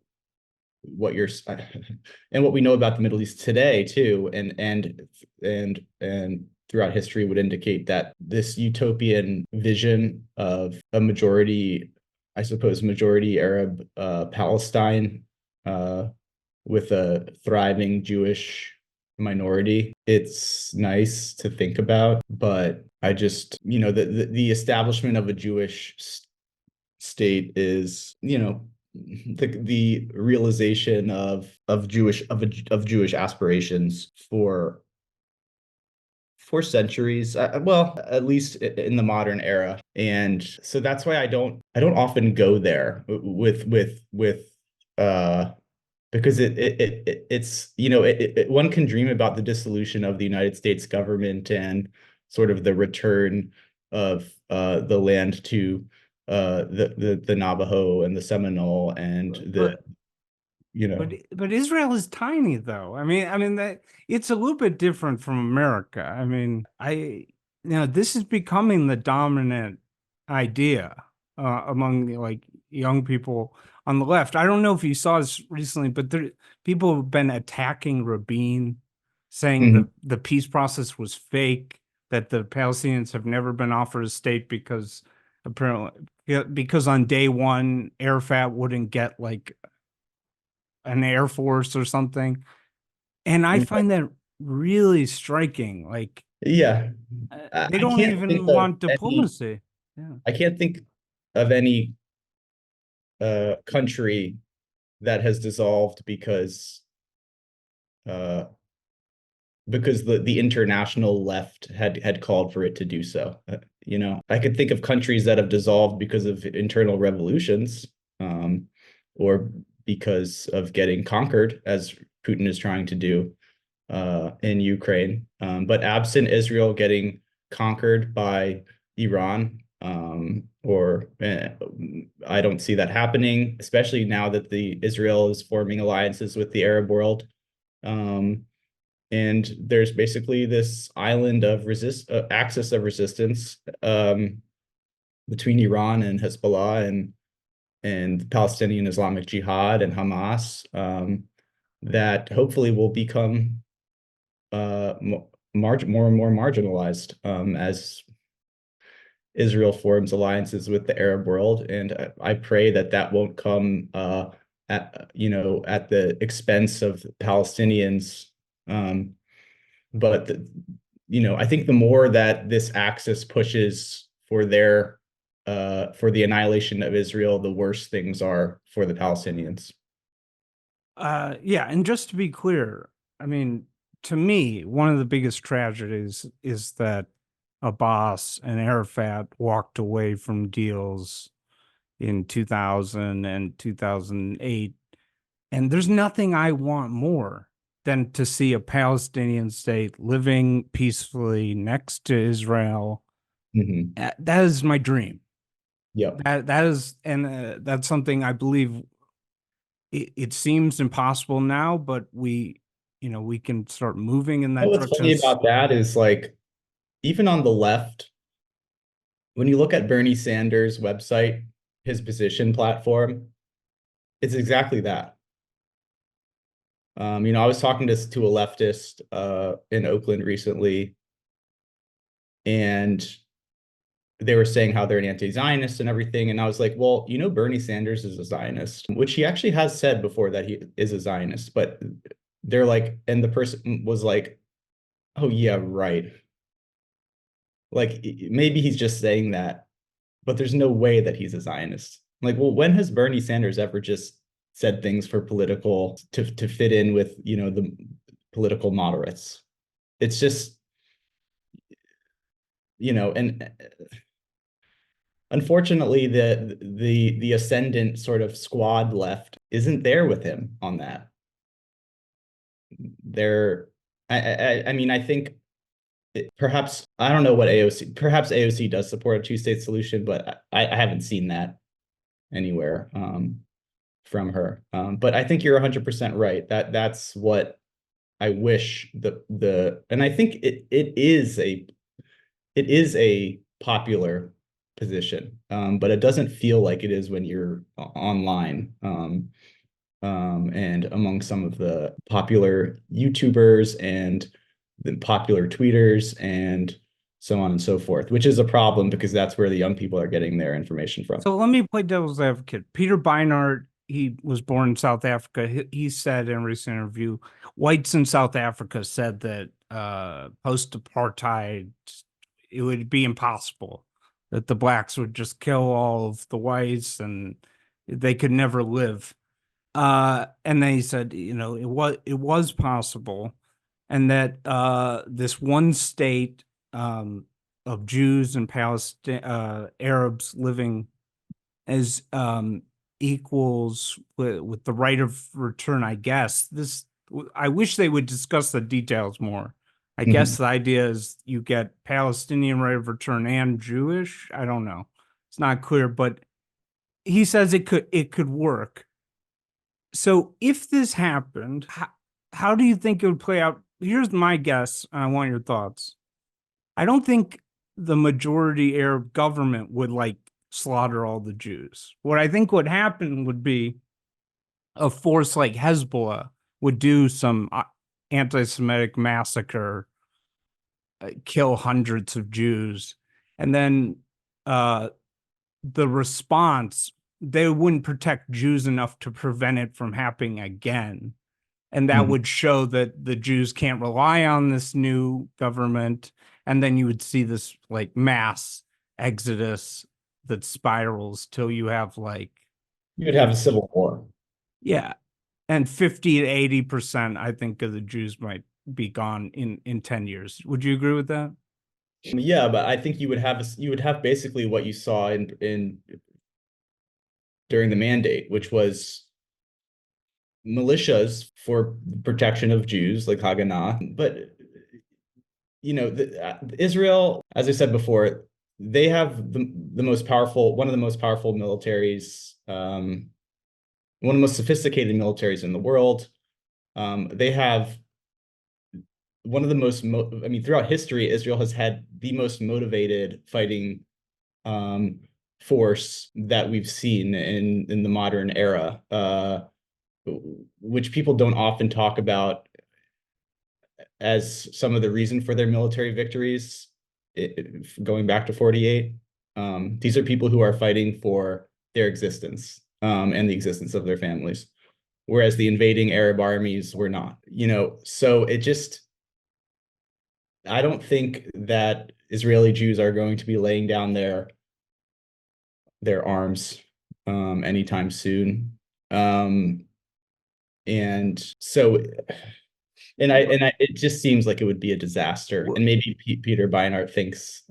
what we know about the Middle East today too, and throughout history would indicate that this utopian vision of a majority Arab Palestine with a thriving Jewish minority, it's nice to think about, but I just, the establishment of a Jewish state is, the realization of Jewish aspirations for centuries, well, at least in the modern era. And so that's why I don't often go there because it's, one can dream about the dissolution of the United States government and sort of the return of the land to the Navajo and the Seminole and But Israel is tiny, though. I mean that it's a little bit different from America. I mean, this is becoming the dominant idea among like young people on the left. I don't know if you saw this recently, but people have been attacking Rabin, saying the peace process was fake, that the Palestinians have never been offered a state because on day one, Arafat wouldn't get like an Air Force or something. And I find that really striking. Like, yeah, they don't even want diplomacy. I can't think of any country that has dissolved because the international left had called for it to do so. I could think of countries that have dissolved because of internal revolutions, or because of getting conquered, as Putin is trying to do in Ukraine. But absent Israel getting conquered by Iran, I don't see that happening, especially now that Israel is forming alliances with the Arab world. And there's basically this island of axis of resistance between Iran and Hezbollah, and and Palestinian Islamic Jihad and Hamas, that hopefully will become more and more marginalized as Israel forms alliances with the Arab world. And I pray that that won't come at the expense of Palestinians. But I think the more that this axis pushes for the annihilation of Israel, the worse things are for the Palestinians. Yeah, and just to be clear, I mean, to me, one of the biggest tragedies is that Abbas and Arafat walked away from deals in 2000 and 2008. And there's nothing I want more than to see a Palestinian state living peacefully next to Israel. That is my dream. Yeah. That is, and that's something I believe it seems impossible now, but we can start moving in that What's direction. funny about that is, like, even on the left, when you look at Bernie Sanders' website, his position platform, it's exactly that. I was talking to a leftist in Oakland recently, and they were saying how they're an anti-Zionist and everything. And I was like, well, Bernie Sanders is a Zionist, which he actually has said before that he is a Zionist. But they're like, and the person was like, oh, yeah, right. Like, maybe he's just saying that, but there's no way that he's a Zionist. Like, well, when has Bernie Sanders ever just said things for political to fit in with, the political moderates? It's just, and unfortunately, the ascendant sort of squad left isn't there with him on that. I mean, I think perhaps, I don't know what perhaps AOC does support a two-state solution, but I haven't seen that anywhere from her. But I think you're 100% right. That's what I wish and I think it is a popular position, but it doesn't feel like it is when you're online and among some of the popular YouTubers and the popular tweeters and so on and so forth, which is a problem because that's where the young people are getting their information from. So let me play devil's advocate. Peter Beinart, he was born in South Africa. He said in a recent interview, whites in South Africa said that post-apartheid, it would be impossible, that the blacks would just kill all of the whites and they could never live. And then he said, it was possible, and that this one state of Jews and Arabs living as equals with the right of return. I guess I wish they would discuss the details more. I guess the idea is you get Palestinian right of return and Jewish. I don't know. It's not clear, but he says it could work. So if this happened, how do you think it would play out? Here's my guess. I want your thoughts. I don't think the majority Arab government would slaughter all the Jews. What I think would happen would be a force like Hezbollah would do some anti-Semitic massacre, kill hundreds of Jews, and then the response, they wouldn't protect Jews enough to prevent it from happening again. And that would show that the Jews can't rely on this new government. And then you would see this mass exodus that spirals till you have you would have a civil war. Yeah. And 50 to 80%, I think, of the Jews might be gone in 10 years. Would you agree with that? Yeah, but I think you would have basically what you saw in during the mandate, which was militias for protection of Jews like Haganah. But Israel, as I said before, they have one of the most powerful militaries, one of the most sophisticated militaries in the world. They have one of the most, throughout history, Israel has had the most motivated fighting force that we've seen in the modern era, which people don't often talk about as some of the reason for their military victories, going back to 48. These are people who are fighting for their existence, and the existence of their families, whereas the invading Arab armies were not, so I don't think that Israeli Jews are going to be laying down their arms anytime soon. And so, it just seems like it would be a disaster. And maybe Peter Beinart thinks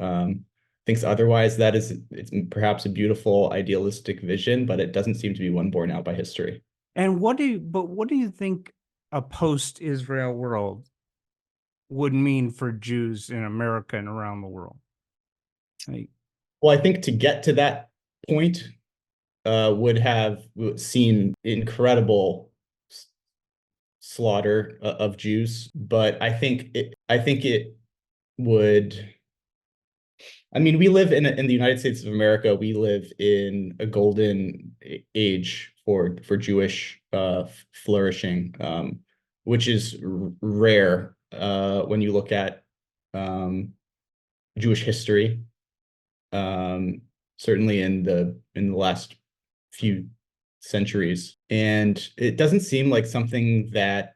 otherwise. It's perhaps a beautiful, idealistic vision, but it doesn't seem to be one borne out by history. And what do you think a post-Israel world would mean for Jews in America and around the world? Well, I think to get to that point would have seen incredible slaughter of Jews, but I think it would. I mean, we live in the United States of America. We live in a golden age for Jewish flourishing, which is rare when you look at Jewish history. Certainly in the last few centuries, and it doesn't seem like something that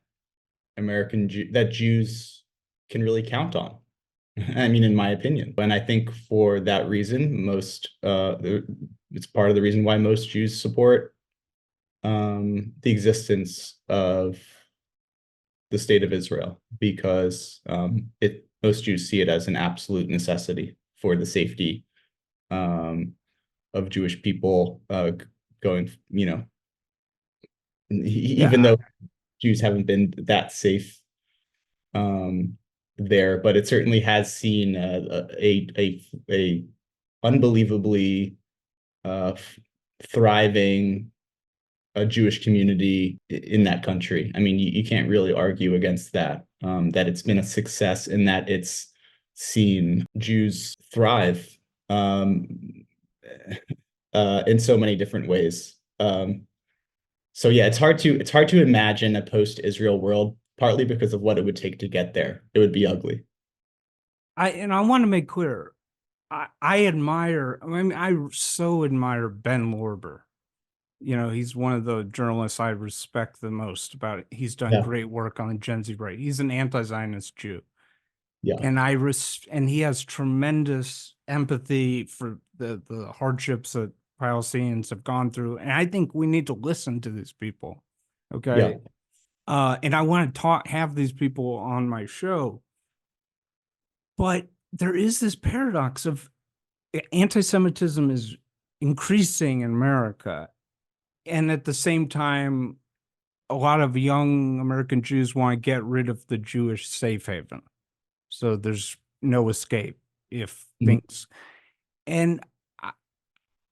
Jews can really count on. I mean, in my opinion, and I think for that reason, it's part of the reason why most Jews support the existence of the state of Israel, because most Jews see it as an absolute necessity for the safety of Jewish people going, even though Jews haven't been that safe there, but it certainly has seen a unbelievably thriving Jewish community in that country. I mean, you can't really argue against that, that it's been a success in that it's seen Jews thrive in so many different ways. So yeah, it's hard to imagine a post-Israel world, partly because of what it would take to get there. It would be ugly. I want to make clear, I so admire Ben Lorber. He's one of the journalists I respect the most about it. He's done great work on the Gen Z right. He's an anti-Zionist Jew. Yeah. And he has tremendous empathy for the hardships that Palestinians have gone through. And I think we need to listen to these people. Okay. Yeah. And I want to have these people on my show. But there is this paradox of anti-Semitism is increasing in America. And at the same time, a lot of young American Jews want to get rid of the Jewish safe haven. So there's no escape if things. And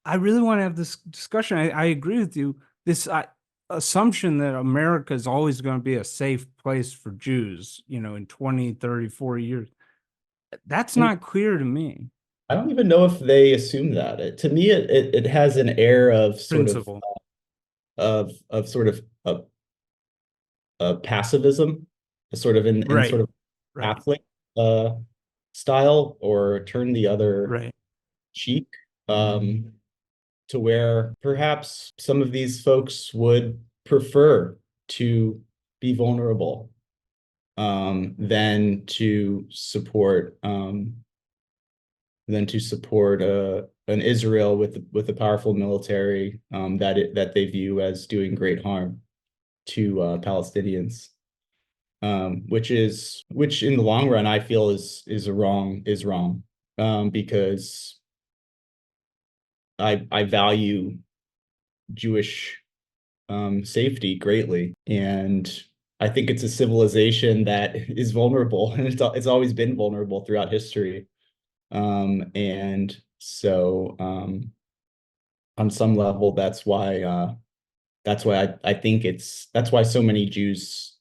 I really want to have this discussion. I agree with you. This assumption that America is always going to be a safe place for Jews, in 20, 30, 40 years. That's not clear to me. I don't even know if they assume that. To me, it has an air of sort Principle. of passivism, sort of in sort of Catholic style, or turn the other cheek, to where perhaps some of these folks would prefer to be vulnerable than to support an Israel with a powerful military that they view as doing great harm to Palestinians, which in the long run I feel is wrong, because I value Jewish safety greatly, and I think it's a civilization that is vulnerable, and it's always been vulnerable throughout history. And so on some level, that's why I think that's why so many Jews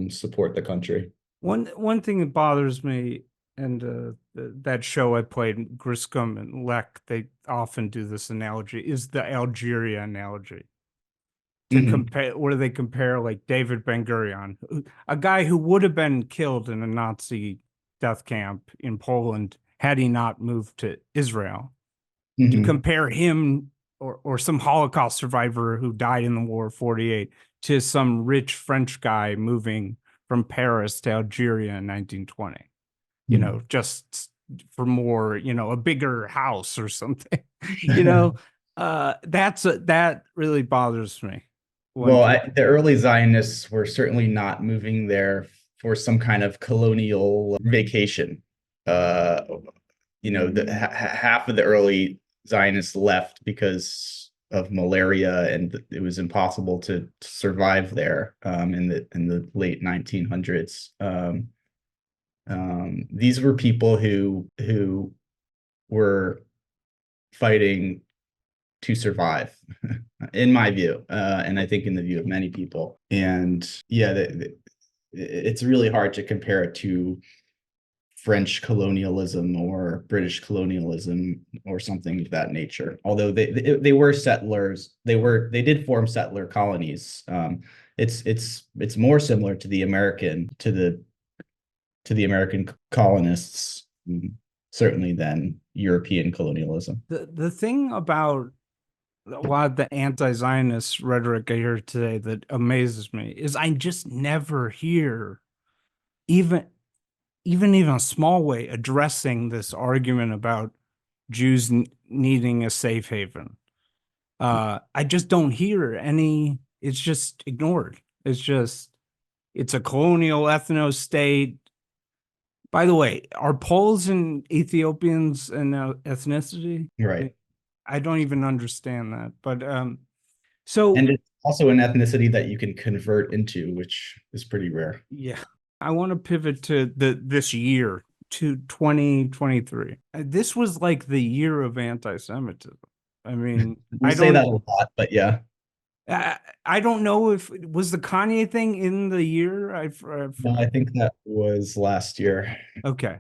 support the country. One thing that bothers me that show I played, Griscom and Leck, they often do this analogy, is the Algeria analogy. To compare, where they compare like David Ben-Gurion, a guy who would have been killed in a Nazi death camp in Poland had he not moved to Israel. To compare him or some Holocaust survivor who died in the war of 48 to some rich French guy moving from Paris to Algeria in 1920. You know, just for more, you know, a bigger house or something. You know, that really bothers me. Well, the early Zionists were certainly not moving there for some kind of colonial vacation. You know, half of the early Zionists left because of malaria, and it was impossible to survive there in the late 1900s. These were people who were fighting to survive, in my view, and I think in the view of many people. And yeah, it's really hard to compare it to French colonialism or British colonialism or something of that nature. Although they were settlers, they did form settler colonies. It's more similar to the American colonists, certainly, than European colonialism. The thing about a lot of the anti-Zionist rhetoric I hear today that amazes me is I just never hear even a small way addressing this argument about Jews needing a safe haven. I just don't hear any. It's just ignored. It's a colonial ethno state. By the way, are Poles and Ethiopians an ethnicity? Right. I don't even understand that. But so, and it's also an ethnicity that you can convert into, which is pretty rare. Yeah, I want to pivot to this year, to 2023. This was like the year of anti-Semitism. I mean, I say that a lot, but yeah. I don't know if was the Kanye thing in the year. No, I think that was last year. Okay.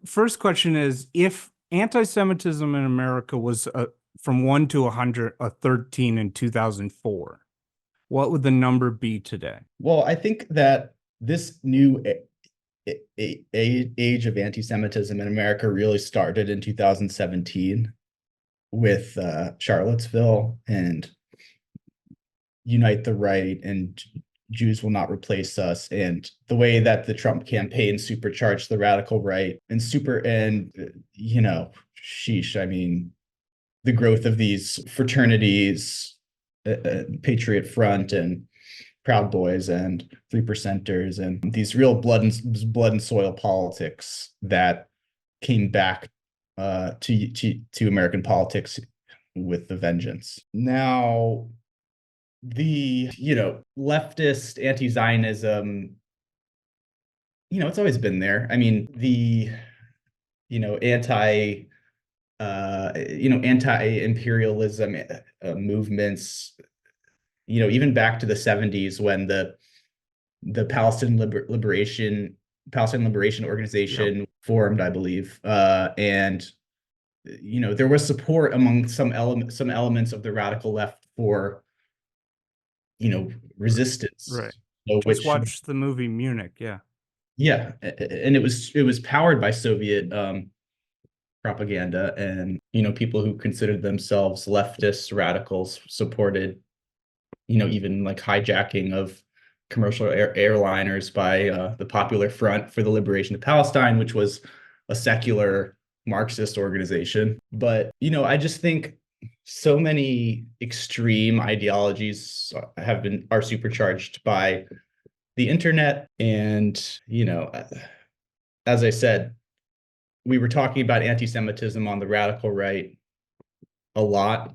First question is, if anti-Semitism in America was from 1 to 100, a 13 in 2004, what would the number be today? Well, I think that this new age of anti-Semitism in America really started in 2017 with Charlottesville and Unite the Right and Jews Will Not Replace Us, and the way that the Trump campaign supercharged the radical right and you know, sheesh, I mean, the growth of these fraternities, Patriot Front and Proud Boys and 3%ers, and these real blood and soil politics that came back to American politics with the vengeance. Now, the, you know, leftist anti-Zionism, you know, it's always been there. I mean, the, you know, anti-imperialism movements, you know, even back to the 70s when the Palestinian Liberation Organization formed, I believe, and you know, there was support among some elements of the radical left for, you know, resistance. Right. So, Just watch the movie Munich. Yeah. Yeah, and it was powered by Soviet propaganda, and you know, people who considered themselves leftist radicals supported, you know, even like hijacking of commercial airliners by the Popular Front for the Liberation of Palestine, which was a secular Marxist organization. But you know, I just think so many extreme ideologies are supercharged by the internet. And you know, as I said, we were talking about anti-Semitism on the radical right a lot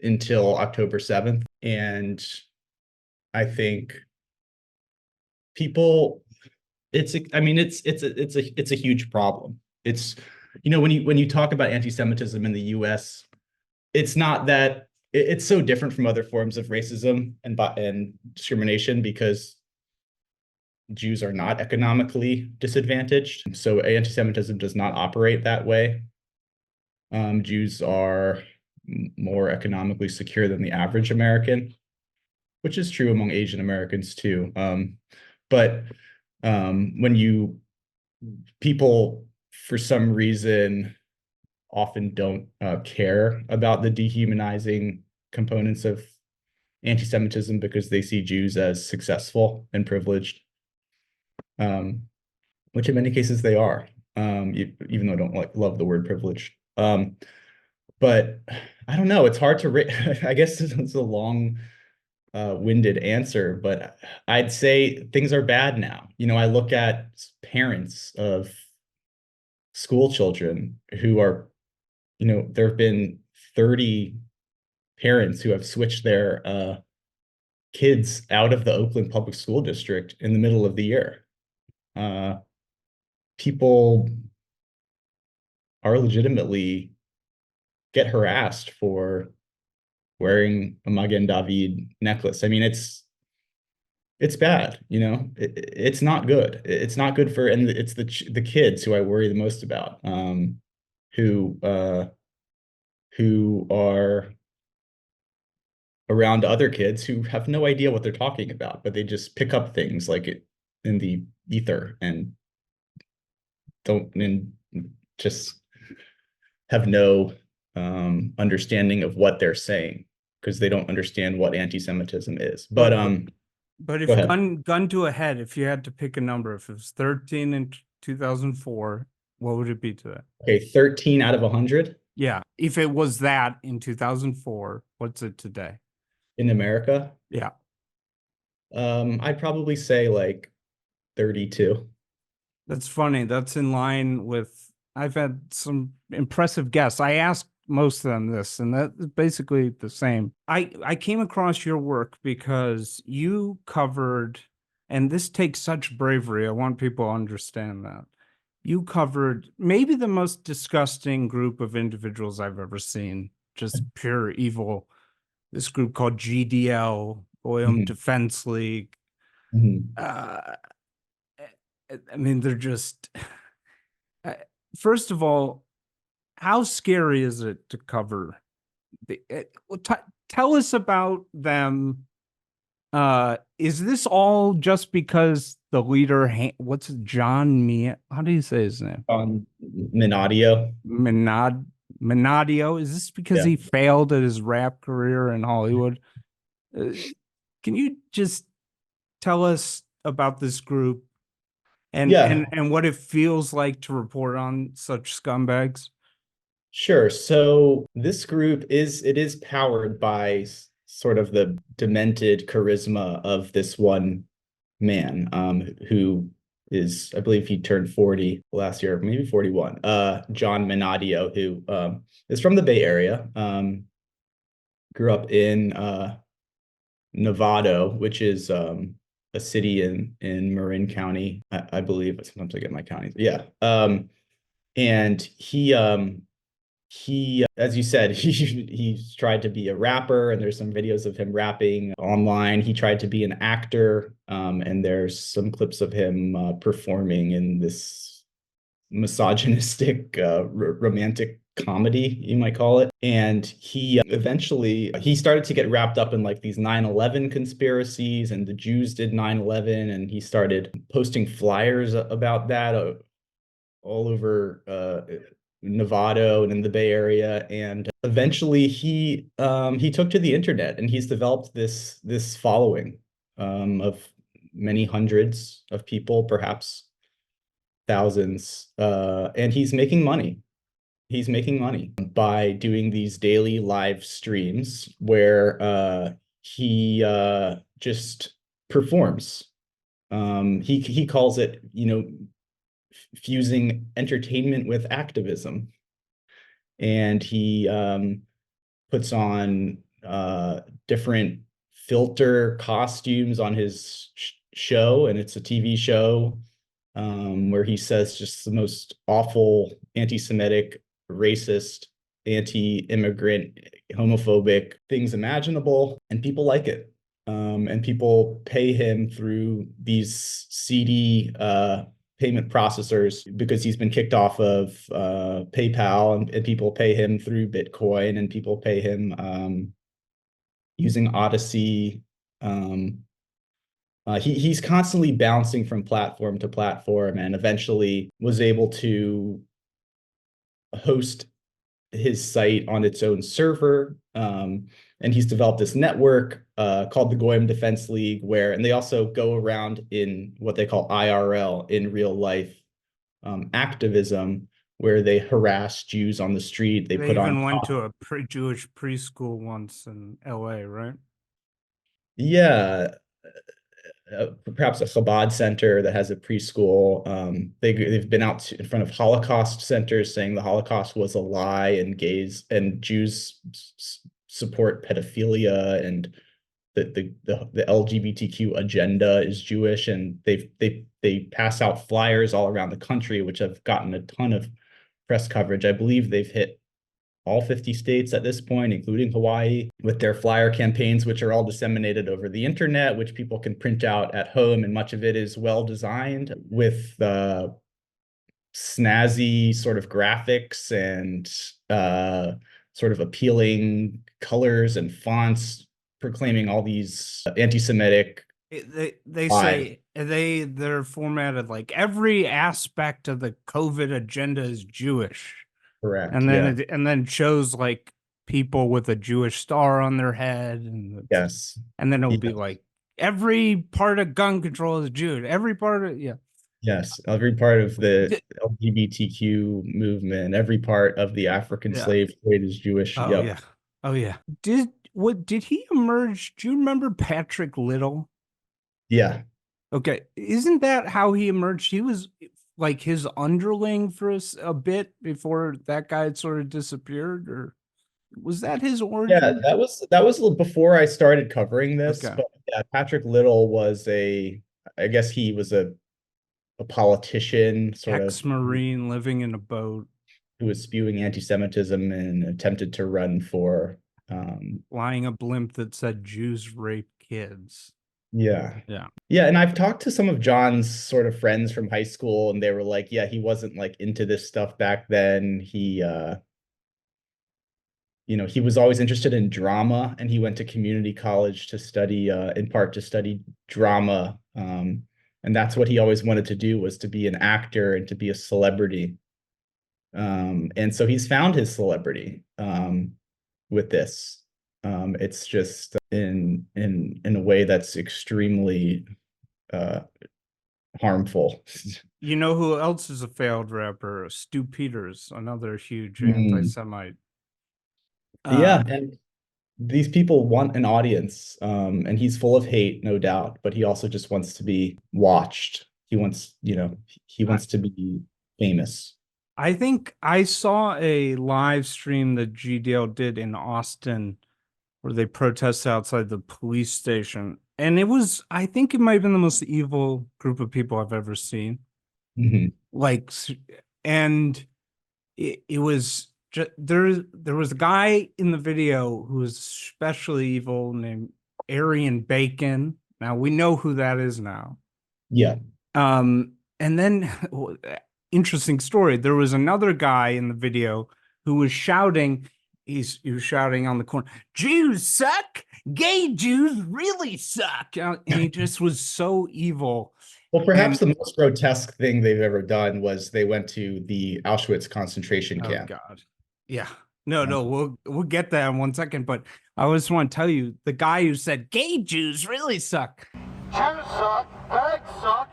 until October 7th, and I think people, it's a huge problem. It's, you know, when you talk about anti-Semitism in the US, it's not that it's so different from other forms of racism and discrimination, because Jews are not economically disadvantaged. So anti-Semitism does not operate that way. Jews are more economically secure than the average American, which is true among Asian Americans too. But when people, for some reason, often don't care about the dehumanizing components of anti-Semitism because they see Jews as successful and privileged, which in many cases they are, even though I don't love the word privileged. But I don't know, it's hard to, I guess it's a long winded answer, but I'd say things are bad now. I look at parents of school children who are, there have been 30 parents who have switched their kids out of the Oakland Public School District in the middle of the year. People are legitimately get harassed for wearing a Magen David necklace. I mean, it's bad, it's not good. It's not good and it's the kids who I worry the most about, who are around other kids who have no idea what they're talking about, but they just pick up things like it in the ether and just have no understanding of what they're saying because they don't understand what anti-Semitism is. But if gun to a head, if you had to pick a number, if it was 13 in 2004, what would it be today? Okay, 13 out of 100? Yeah, if it was that in 2004, what's it today? In America? Yeah. I'd probably say like 32. That's funny. That's in line with, I've had some impressive guests. I asked most of them this, and that's basically the same. I came across your work because you covered, and this takes such bravery. I want people to understand that. You covered maybe the most disgusting group of individuals I've ever seen, just pure evil. This group called GDL, Goyim Defense League. I mean, they're just, first of all, how scary is it to cover? Tell us about them. Is this all just because the leader, what's it, John how do you say his name? Minadio. Minadio. Is this because he failed at his rap career in Hollywood? Can you just tell us about this group and what it feels like to report on such scumbags? Sure. So this group is powered by sort of the demented charisma of this one man, who is, I believe he turned 40 last year, maybe 41, John Minadio, who is from the Bay Area, grew up in Novato, which is a city in Marin County, I believe. Sometimes I get my counties. Yeah. And he, as you said, he's tried to be a rapper, and there's some videos of him rapping online. He tried to be an actor, and there's some clips of him performing in this misogynistic romantic comedy, you might call it. And he eventually started to get wrapped up in like these 9/11 conspiracies, and the Jews did 9/11, and he started posting flyers about that all over Novato and in the Bay Area. And eventually he took to the internet, and he's developed this following of many hundreds of people, perhaps thousands, and he's making money. He's making money by doing these daily live streams where he just performs. He calls it, fusing entertainment with activism. And he puts on different filter costumes on his show, and it's a TV show where he says just the most awful anti-Semitic, racist, anti-immigrant, homophobic things imaginable, and people like it. and people pay him through these CD payment processors because he's been kicked off of PayPal, and people pay him through Bitcoin, and people pay him using Odyssey. He's constantly bouncing from platform to platform, and eventually was able to host his site on its own server. And he's developed this network called the Goyim Defense League, and they also go around in what they call IRL, in real life activism, where they harass Jews on the street. They put even on went to a Jewish preschool once in LA, right? Yeah, perhaps a Chabad center that has a preschool. They've been out in front of Holocaust centers saying the Holocaust was a lie, and gays and Jews support pedophilia, and the LGBTQ agenda is Jewish, and they pass out flyers all around the country, which have gotten a ton of press coverage. I believe they've hit all 50 states at this point, including Hawaii, with their flyer campaigns, which are all disseminated over the internet, which people can print out at home. And much of it is well designed with snazzy sort of graphics and sort of appealing colors and fonts, proclaiming all these anti-Semitic. They say they're formatted like every aspect of the COVID agenda is Jewish. Correct. And then it shows like people with a Jewish star on their head, and yes, and then it'll be like every part of gun control is Jewish. Every part of Yes, every part of the LGBTQ movement, every part of the African slave trade is Jewish. Oh yeah. Oh yeah. Did he emerge? Do you remember Patrick Little? Yeah. Okay. Isn't that how he emerged? He was like his underling for a bit before that guy had sort of disappeared, or was that his origin? Yeah, that was before I started covering this. Okay. But yeah, Patrick Little was I guess he was a politician, sort of ex-Marine living in a boat, who was spewing anti-Semitism and attempted to run for flying a blimp that said Jews rape kids. Yeah. Yeah. Yeah, and I've talked to some of John's sort of friends from high school, and they were like, yeah, he wasn't like into this stuff back then. He he was always interested in drama, and he went to community college to study in part to study drama. And that's what he always wanted to do, was to be an actor and to be a celebrity. And so he's found his celebrity with this. It's just in a way that's extremely harmful. You know who else is a failed rapper? Stu Peters, another huge anti-Semite. Yeah, and these people want an audience, and he's full of hate, no doubt, but he also just wants to be watched. He wants, he wants to be famous. I think I saw a live stream that GDL did in Austin where they protested outside the police station. And I think it might have been the most evil group of people I've ever seen. Like, and it was just, there was a guy in the video who was especially evil named Arian Bacon. Now we know who that is now. Yeah. And then interesting story. There was another guy in the video who was shouting. He was shouting on the corner, "Jews suck. Gay Jews really suck." And he just was so evil. Well, perhaps the most grotesque thing they've ever done was they went to the Auschwitz concentration camp. Oh God. Yeah. No, we'll get that in 1 second. But I just want to tell you, the guy who said gay Jews really suck. Jews suck, fags suck,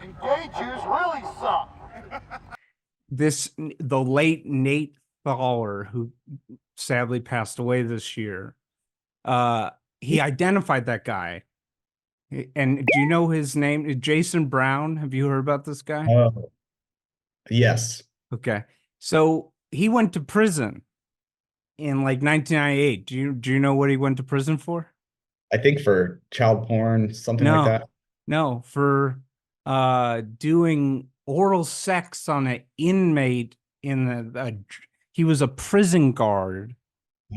and gay Jews really suck. The late Nate Fowler, who sadly passed away this year, he identified that guy. And do you know his name? Jason Brown. Have you heard about this guy? Yes. Okay. So he went to prison in like 1998. Do you know what he went to prison for? I think for child porn, something like that. No, for doing oral sex on an inmate he was a prison guard.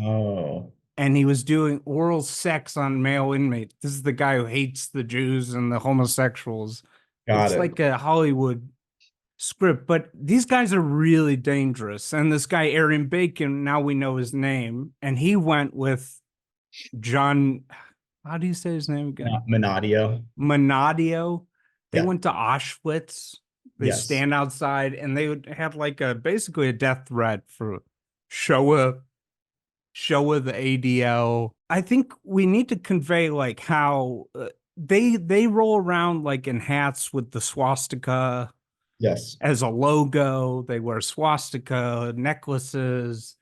Oh. and he was doing oral sex on male inmates. This is the guy who hates the Jews and the homosexuals. Got It's it. like a Hollywood script, but these guys are really dangerous. And this guy, Aaron Bacon, now we know his name, and he went with John, how do you say his name again? Menadio. Menadio. They Yeah. went to Auschwitz. They Yes. stand outside and they would have like basically a death threat for Shoah the ADL. I think we need to convey like how they roll around like in hats with the swastika Yes. as a logo. They wear swastika necklaces,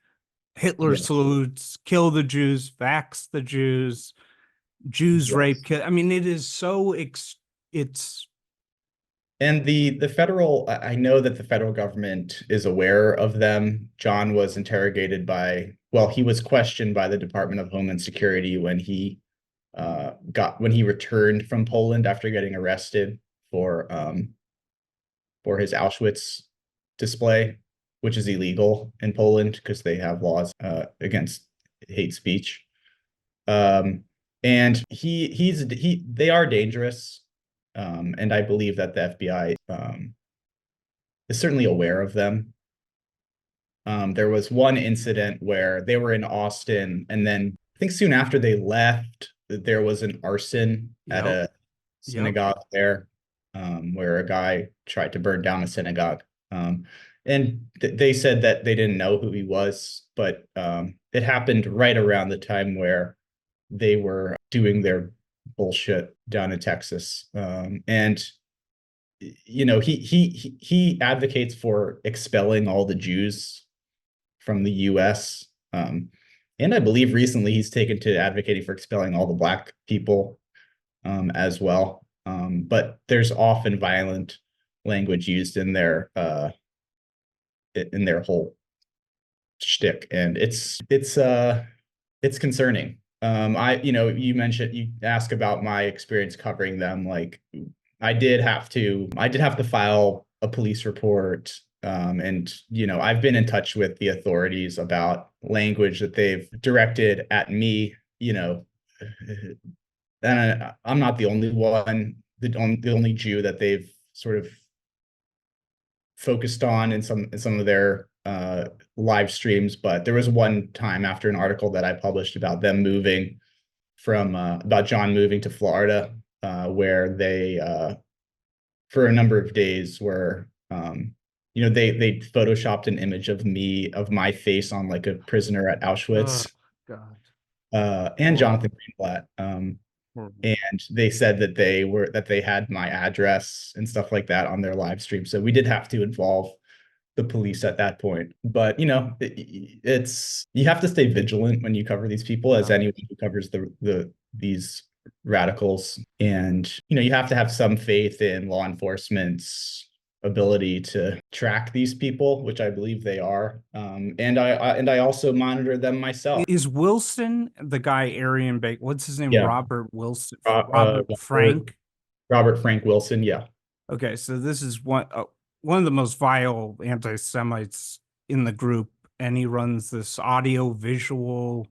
Hitler Yes. salutes, kill the Jews, vax the Jews, Jews Yes. rape. I mean, it is so it's And the federal, I know that the federal government is aware of them. John was interrogated he was questioned by the Department of Homeland Security when he returned from Poland after getting arrested for his Auschwitz display, which is illegal in Poland because they have laws against hate speech. And they are dangerous. And I believe that the FBI is certainly aware of them. There was one incident where they were in Austin, and then I think soon after they left, there was an arson at a synagogue there, where a guy tried to burn down a synagogue. And they said that they didn't know who he was, but it happened right around the time where they were doing their bullshit down in Texas. And he advocates for expelling all the Jews from the US. And I believe recently he's taken to advocating for expelling all the Black people as well. But there's often violent language used in their whole shtick, and it's concerning. You ask about my experience covering them. Like I did have to file a police report. And I've been in touch with the authorities about language that they've directed at me, and I'm not the only one, the only Jew that they've sort of focused on in some of their live streams. But there was one time after an article that I published about them moving about John moving to Florida, where they for a number of days were they photoshopped an image of my face on like a prisoner at Auschwitz. Oh, God. And Jonathan Greenblatt. And they said that they had my address and stuff like that on their live stream. So we did have to involve the police at that point. But it's you have to stay vigilant when you cover these people, as anyone who covers these radicals. And you have to have some faith in law enforcement's ability to track these people, which I believe they are. And I also monitor them myself. Is Wilson the guy Arian Bake? What's his name? Yeah. Robert Wilson. Robert Frank. Robert Frank Wilson. Yeah. Okay, so this is one of the most vile anti-Semites in the group, and he runs this audio-visual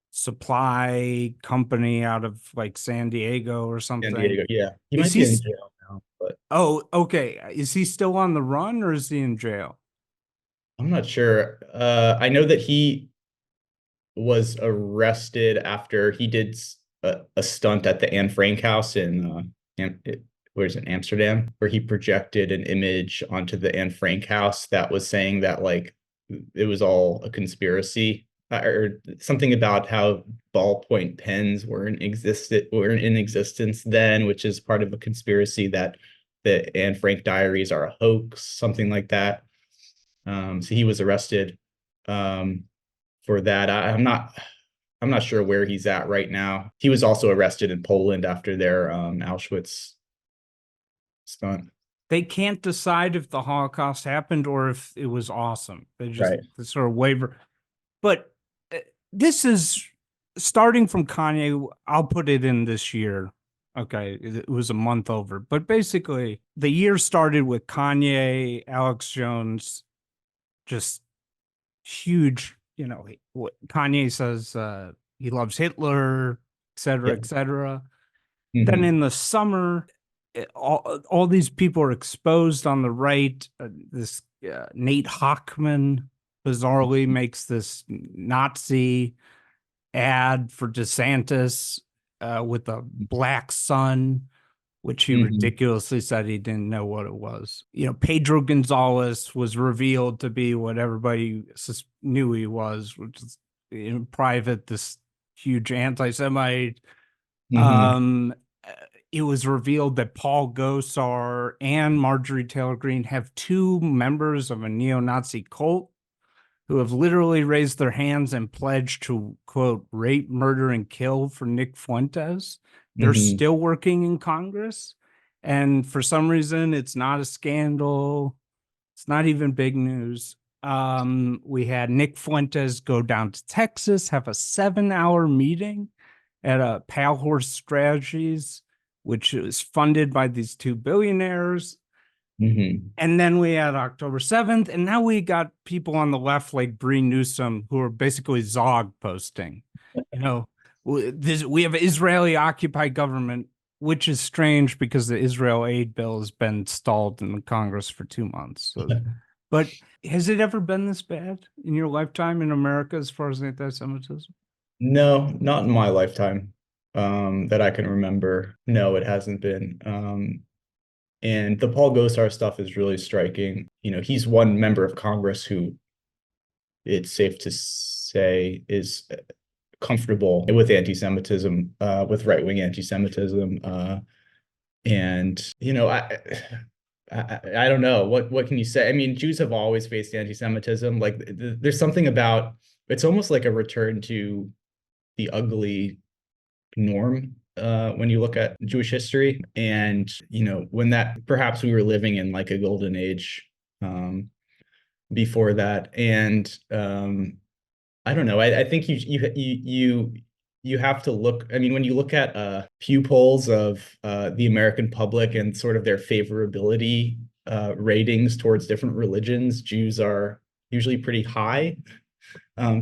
supply company out of like San Diego or something. San Diego, yeah. He Is might be in jail now, but Oh, okay. Is he still on the run or is he in jail? I'm not sure. I know that he was arrested after he did a stunt at the Anne Frank house in where's it, Amsterdam, where he projected an image onto the Anne Frank house that was saying that like it was all a conspiracy, or something about how ballpoint pens were in existence then, which is part of a conspiracy that the Anne Frank diaries are a hoax, something like that. So he was arrested for that. I'm not sure where he's at right now. He was also arrested in Poland after their Auschwitz stunt. They can't decide if the Holocaust happened or if it was awesome. They just they sort of waver. But this is starting from Kanye. I'll put it in this year. Okay, it was a month over. But basically, the year started with Kanye, Alex Jones, just huge. What Kanye says, he loves Hitler, et cetera, Yeah. et cetera. Mhm. Then in the summer, all these people are exposed on the right. This Nate Hochman bizarrely makes this Nazi ad for DeSantis with a black sun, which he Mhm. ridiculously said he didn't know what it was. You know, Pedro Gonzalez was revealed to be what everybody knew he was, which is in private this huge anti-Semite. Mhm. It was revealed that Paul Gosar and Marjorie Taylor Greene have two members of a neo-Nazi cult who have literally raised their hands and pledged to, quote, rape, murder, and kill for Nick Fuentes. They're Mhm. still working in Congress. And for some reason, it's not a scandal. It's not even big news. We had Nick Fuentes go down to Texas, have a 7-hour meeting at a Pal Horse Strategies, which is funded by these two billionaires. Mhm. And then we had October 7th, and now we got people on the left like Bree Newsom who are basically Zog posting. You know, we have an Israeli occupied government, which is strange because the Israel aid bill has been stalled in the Congress for 2 months. So, but has it ever been this bad in your lifetime in America as far as anti-Semitism? No, not in my lifetime, that I can remember. No, it hasn't been. And the Paul Gosar stuff is really striking. You know, he's one member of Congress who it's safe to say is comfortable with anti-Semitism, with right-wing anti-Semitism. And, you know, I don't know. What can you say? I mean, Jews have always faced anti-Semitism. Like there's something about, it's almost like a return to the ugly norm when you look at Jewish history. And, you know, when that perhaps we were living in like a golden age before that. And I don't know. I think you have to look. I mean, when you look at Pew polls of the American public and sort of their favorability ratings towards different religions, Jews are usually pretty high.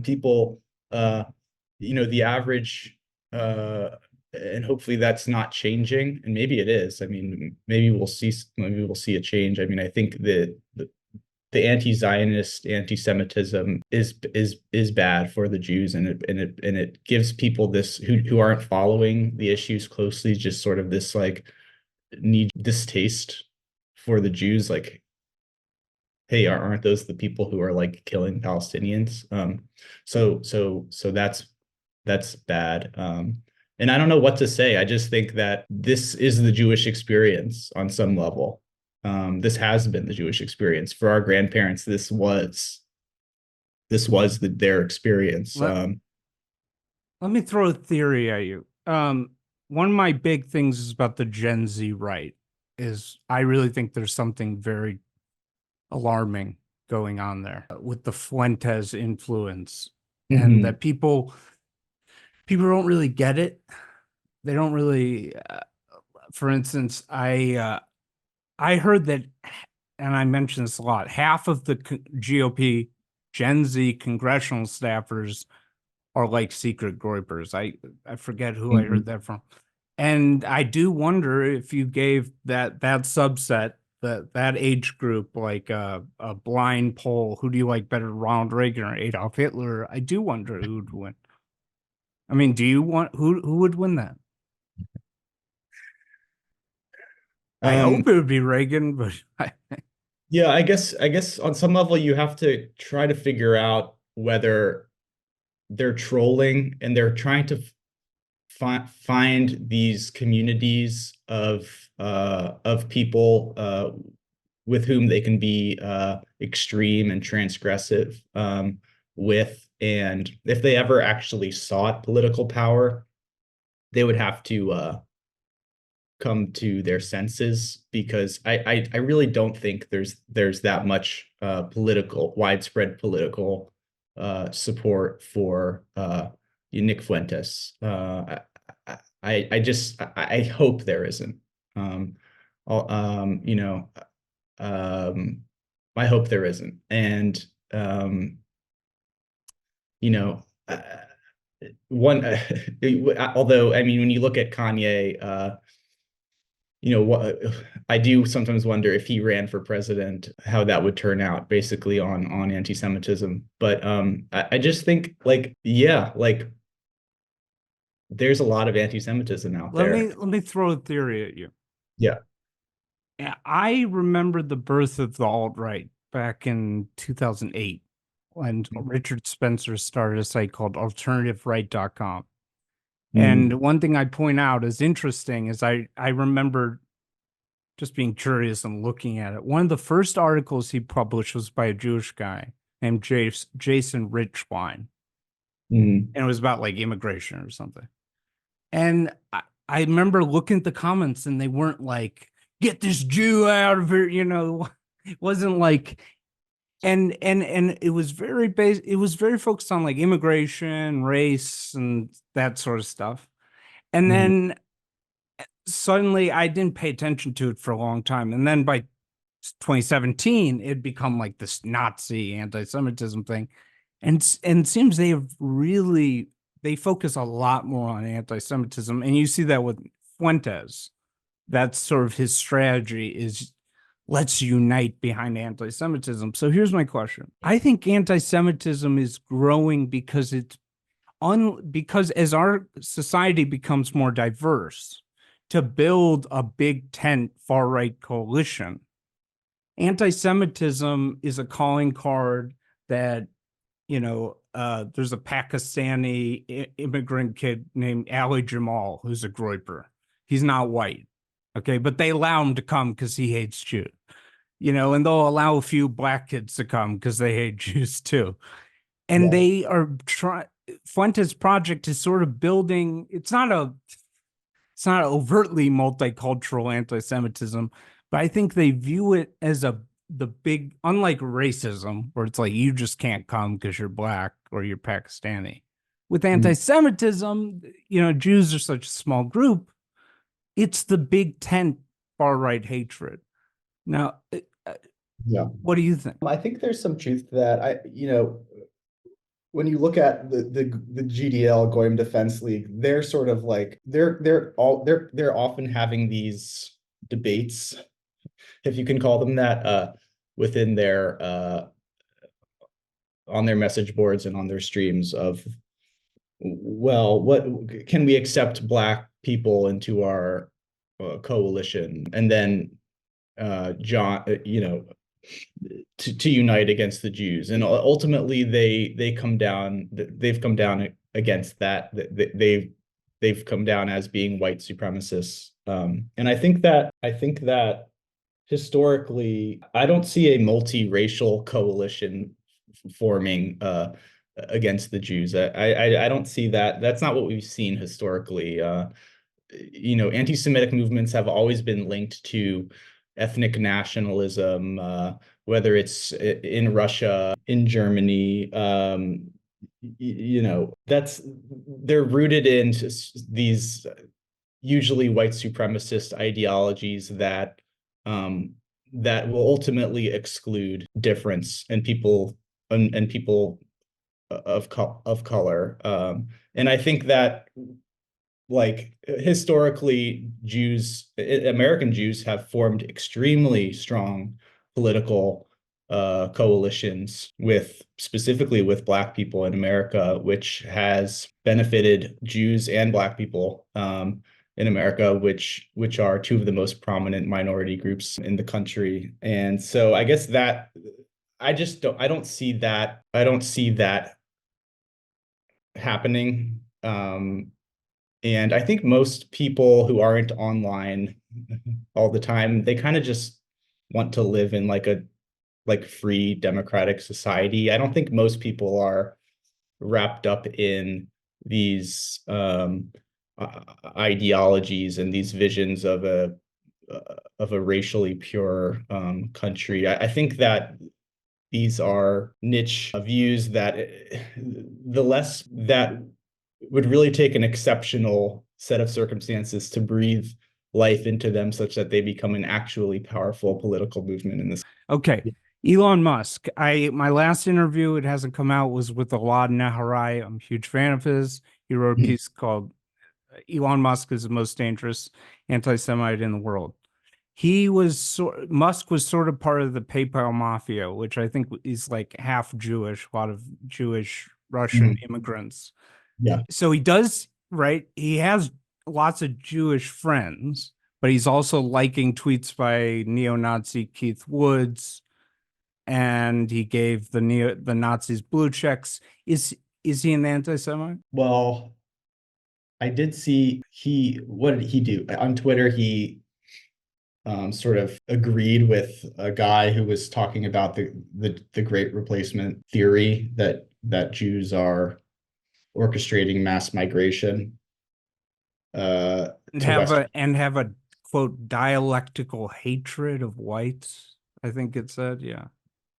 People, you know, the average, and hopefully that's not changing, and maybe it is. I mean, maybe we'll see a change. I mean, I think that the anti-Zionist anti-Semitism is bad for the Jews, and it gives people this who aren't following the issues closely just sort of this like need distaste for the Jews, like, hey, aren't those the people who are like killing Palestinians? So that's bad. And I don't know what to say. I just think that this is the Jewish experience on some level. This has been the Jewish experience for our grandparents. This was their experience. Let me throw a theory at you. One of my big things is about the Gen Z right is I really think there's something very alarming going on there with the Fuentes influence, and that people don't really get it. They don't really. For instance, I heard that, and I mentioned this a lot. Half of the GOP Gen Z congressional staffers are like secret groypers. I forget who I heard that from. And I do wonder if you gave that subset, that age group, like a blind poll, who do you like better, Ronald Reagan or Adolf Hitler? I do wonder who would win. I mean, do you want who would win that? I hope it would be Reagan, but Yeah, I guess on some level you have to try to figure out whether they're trolling and they're trying to find these communities of people with whom they can be extreme and transgressive with. And if they ever actually sought political power, they would have to come to their senses, because I really don't think there's that much widespread political support for Nick Fuentes. I hope there isn't. You know, I hope there isn't. And you know, one, although, I mean, when you look at Kanye, you know, what I do sometimes wonder if he ran for president, how that would turn out, basically on anti-Semitism. But I just think, like, yeah, like there's a lot of anti-Semitism out there. Let me throw a theory at you. Yeah. I remember the birth of the alt-right back in 2008 when Richard Spencer started a site called alternativeright.com. And one thing I point out is interesting is I remember just being curious and looking at it. One of the first articles he published was by a Jewish guy named Jason Richwine. And it was about like immigration or something. And I remember looking at the comments and they weren't like, get this Jew out of here, you know. It wasn't like, and it was very it was very focused on like immigration, race, and that sort of stuff. And then suddenly I didn't pay attention to it for a long time. And then by 2017, it become like this Nazi anti-Semitism thing. And it seems they focus a lot more on anti-Semitism. And you see that with Fuentes. That's sort of his strategy is let's unite behind anti-Semitism. So here's my question. I think anti-Semitism is growing because because as our society becomes more diverse, to build a big tent far-right coalition, anti-Semitism is a calling card that, you know, there's a Pakistani immigrant kid named Ali Jamal who's a groyper. He's not white, okay, but they allow him to come because he hates Jews, you know, and they'll allow a few black kids to come because they hate Jews too. And they are Fuentes' project is sort of building. It's not overtly multicultural anti-Semitism, but I think they view it as the big, unlike racism, where it's like you just can't come because you're black or you're Pakistani. With anti-Semitism, you know, Jews are such a small group. It's the big tent far right hatred. Now, what do you think? I think there's some truth to that. You know, when you look at the GDL, Goyim Defense League, they're sort of like they're often having these debates, if you can call them that, within their on their message boards and on their streams of, well, what can we accept black people into our coalition, and then John, you know, to unite against the Jews, and ultimately they've come down against that. They've come down as being white supremacists, and I think that historically I don't see a multiracial coalition forming against the Jews. I don't see that. That's not what we've seen historically. You know, anti-Semitic movements have always been linked to ethnic nationalism, whether it's in Russia, in Germany, you know, they're rooted in these usually white supremacist ideologies that will ultimately exclude difference and people of color. And I think that, like, historically, American Jews have formed extremely strong political coalitions specifically with Black people in America, which has benefited Jews and Black people in America, which are two of the most prominent minority groups in the country. And so I guess that I don't see that happening. And I think most people who aren't online all the time, they kind of just want to live in like a free democratic society. I don't think most people are wrapped up in these ideologies and these visions of a racially pure country. I think that these are niche views that would really take an exceptional set of circumstances to breathe life into them such that they become an actually powerful political movement in this. Okay. Elon Musk. My last interview, it hasn't come out, was with Alad Naharai. I'm a huge fan of his. He wrote a piece called Elon Musk is the most dangerous anti-Semite in the world. Musk was sort of part of the PayPal mafia, which I think is like half Jewish, a lot of Jewish Russian immigrants. Yeah. So he does, right? He has lots of Jewish friends, but he's also liking tweets by neo-Nazi Keith Woods, and he gave the Nazis blue checks. Is he an anti-Semite? Well, I did see what did he do? On Twitter, he sort of agreed with a guy who was talking about the Great Replacement theory that Jews are orchestrating mass migration And have a quote dialectical hatred of whites, I think it said. Yeah.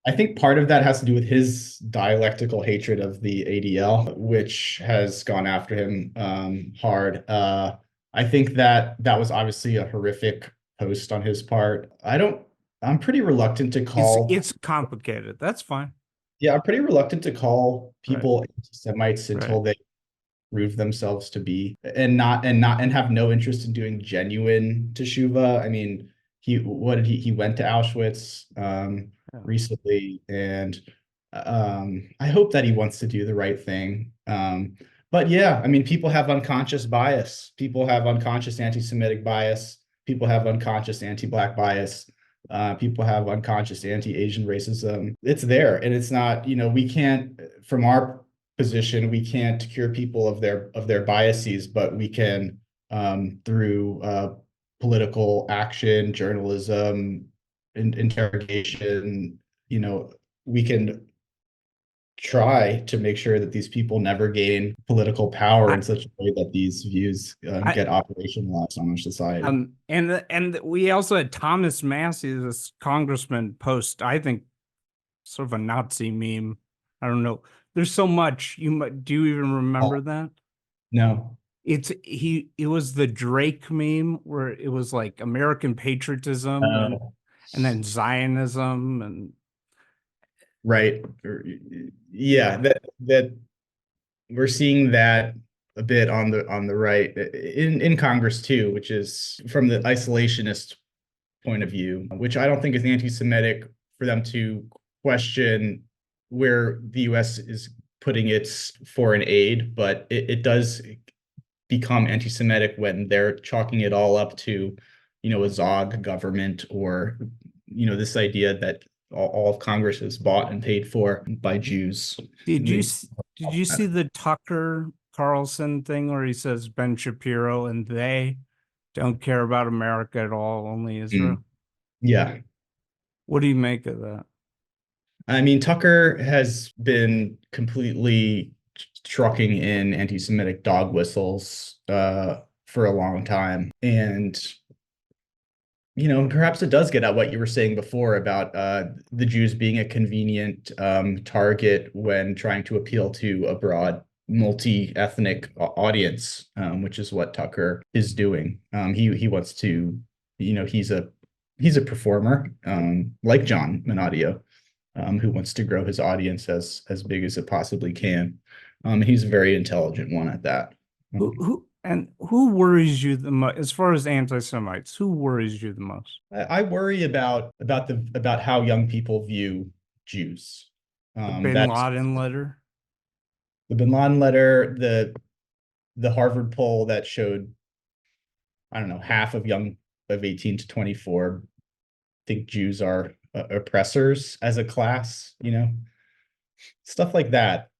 I think part of that has to do with his dialectical hatred of the ADL, which has gone after him hard. I think that was obviously a horrific post on his part. I'm pretty reluctant to call. It's complicated. That's fine. Yeah, I'm pretty reluctant to call people anti-Semites until they prove themselves to be, and have no interest in doing genuine teshuva. I mean, he went to Auschwitz recently, and I hope that he wants to do the right thing. But yeah, I mean, people have unconscious bias. People have unconscious anti-Semitic bias. People have unconscious anti-Black bias. People have unconscious anti-Asian racism. It's there, and it's not, we can't, from our position, we can't cure people of their biases, but we can, through political action, journalism, interrogation, we can try to make sure that these people never gain political power in such a way that these views get operationalized on our society. And we also had Thomas Massey, this congressman, post, I think, sort of a Nazi meme. I don't know. There's so much. Do you even remember that? No. It was the Drake meme where it was like American patriotism and then Zionism and right. Yeah, that we're seeing that a bit on the right in Congress too, which is from the isolationist point of view, which I don't think is anti-Semitic for them to question where the US is putting its foreign aid, but it does become anti-Semitic when they're chalking it all up to, a Zog government, or, this idea that all of Congress is bought and paid for by Jews. Did you see the Tucker Carlson thing where he says Ben Shapiro and they don't care about America at all, only Israel? Yeah. What do you make of that? I mean, Tucker has been completely trucking in anti-Semitic dog whistles for a long time. And, perhaps it does get at what you were saying before about the Jews being a convenient target when trying to appeal to a broad multi-ethnic audience, which is what Tucker is doing. He wants to, he's a performer like John Minadio, who wants to grow his audience as big as it possibly can. He's a very intelligent one at that. Who worries you the most as far as anti-Semites? Who worries you the most? I worry about how young people view Jews. The Bin Laden letter. The Bin Laden letter, the Harvard poll that showed, I don't know, half of 18 to 24 think Jews are oppressors as a class, stuff like that.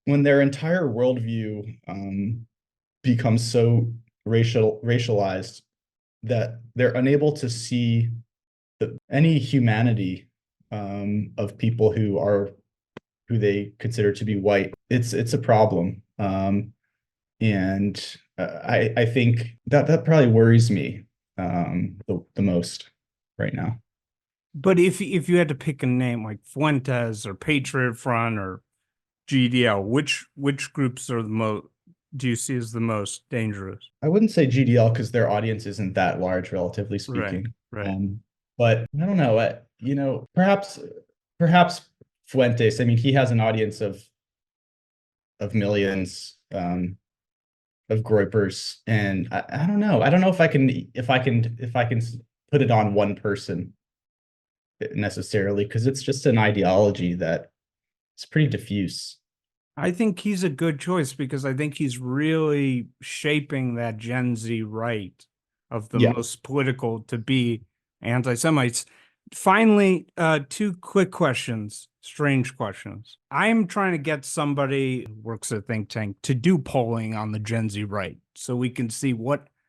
When their entire worldview becomes so racialized that they're unable to see any humanity of people who they consider to be white, it's a problem. And I think that probably worries me the most right now. But if you had to pick a name like Fuentes or Patriot Front or GDL, which groups are do you see as the most dangerous? I wouldn't say GDL because their audience isn't that large, relatively speaking. Right. But I don't know, perhaps Fuentes, I mean, he has an audience of millions of groypers, and I don't know. I don't know if I can put it on one person necessarily, because it's just an ideology that it's pretty diffuse. I think he's a good choice because I think he's really shaping that Gen Z right of the most political to be anti-Semites. Finally, two quick questions, strange questions. I'm trying to get somebody who works at a think tank to do polling on the Gen Z right so we can see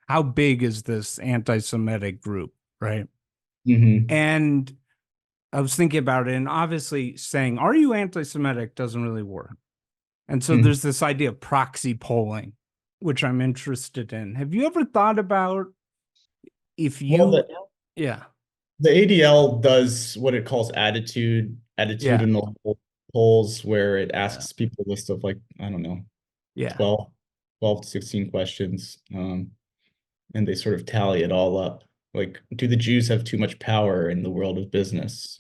how big is this anti-Semitic group, right? And I was thinking about it, and obviously saying, are you anti-Semitic doesn't really work. And so there's this idea of proxy polling, which I'm interested in. Have you ever thought about if you, yeah. The ADL does what it calls attitudinal polls, where it asks people a list of, like, I don't know, 12 to 16 questions. And they sort of tally it all up. Like, do the Jews have too much power in the world of business?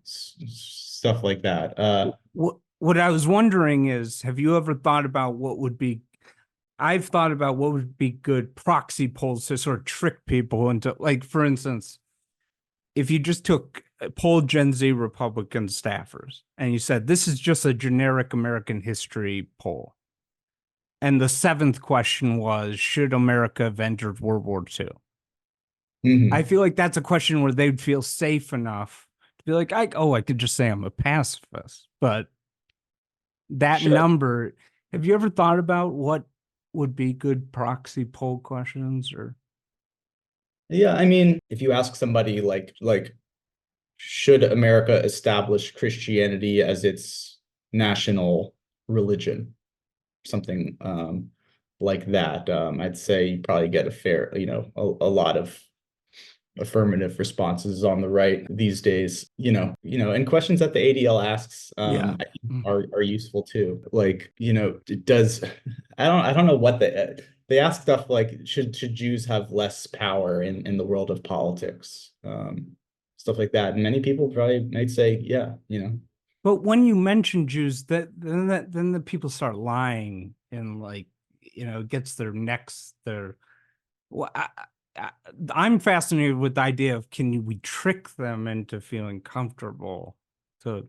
Stuff like that. What I was wondering is, have you ever thought about I've thought about what would be good proxy polls to sort of trick people into, like, for instance, if you just polled Gen Z Republican staffers and you said, this is just a generic American history poll. And the seventh question was, should America have entered World War II? I feel like that's a question where they'd feel safe enough to be like, I could just say I'm a pacifist. But that number, have you ever thought about what would be good proxy poll questions? Or yeah, I mean, if you ask somebody like should America establish Christianity as its national religion, something like that, I'd say you probably get a lot of affirmative responses on the right these days. And questions that the ADL asks I think are useful too. Like, does I don't know what they ask stuff like, should Jews have less power in the world of politics, stuff like that, and many people probably might say yeah. But when you mention Jews, then the people start lying, and, like, it gets their necks. I'm fascinated with the idea of, can we trick them into feeling comfortable to,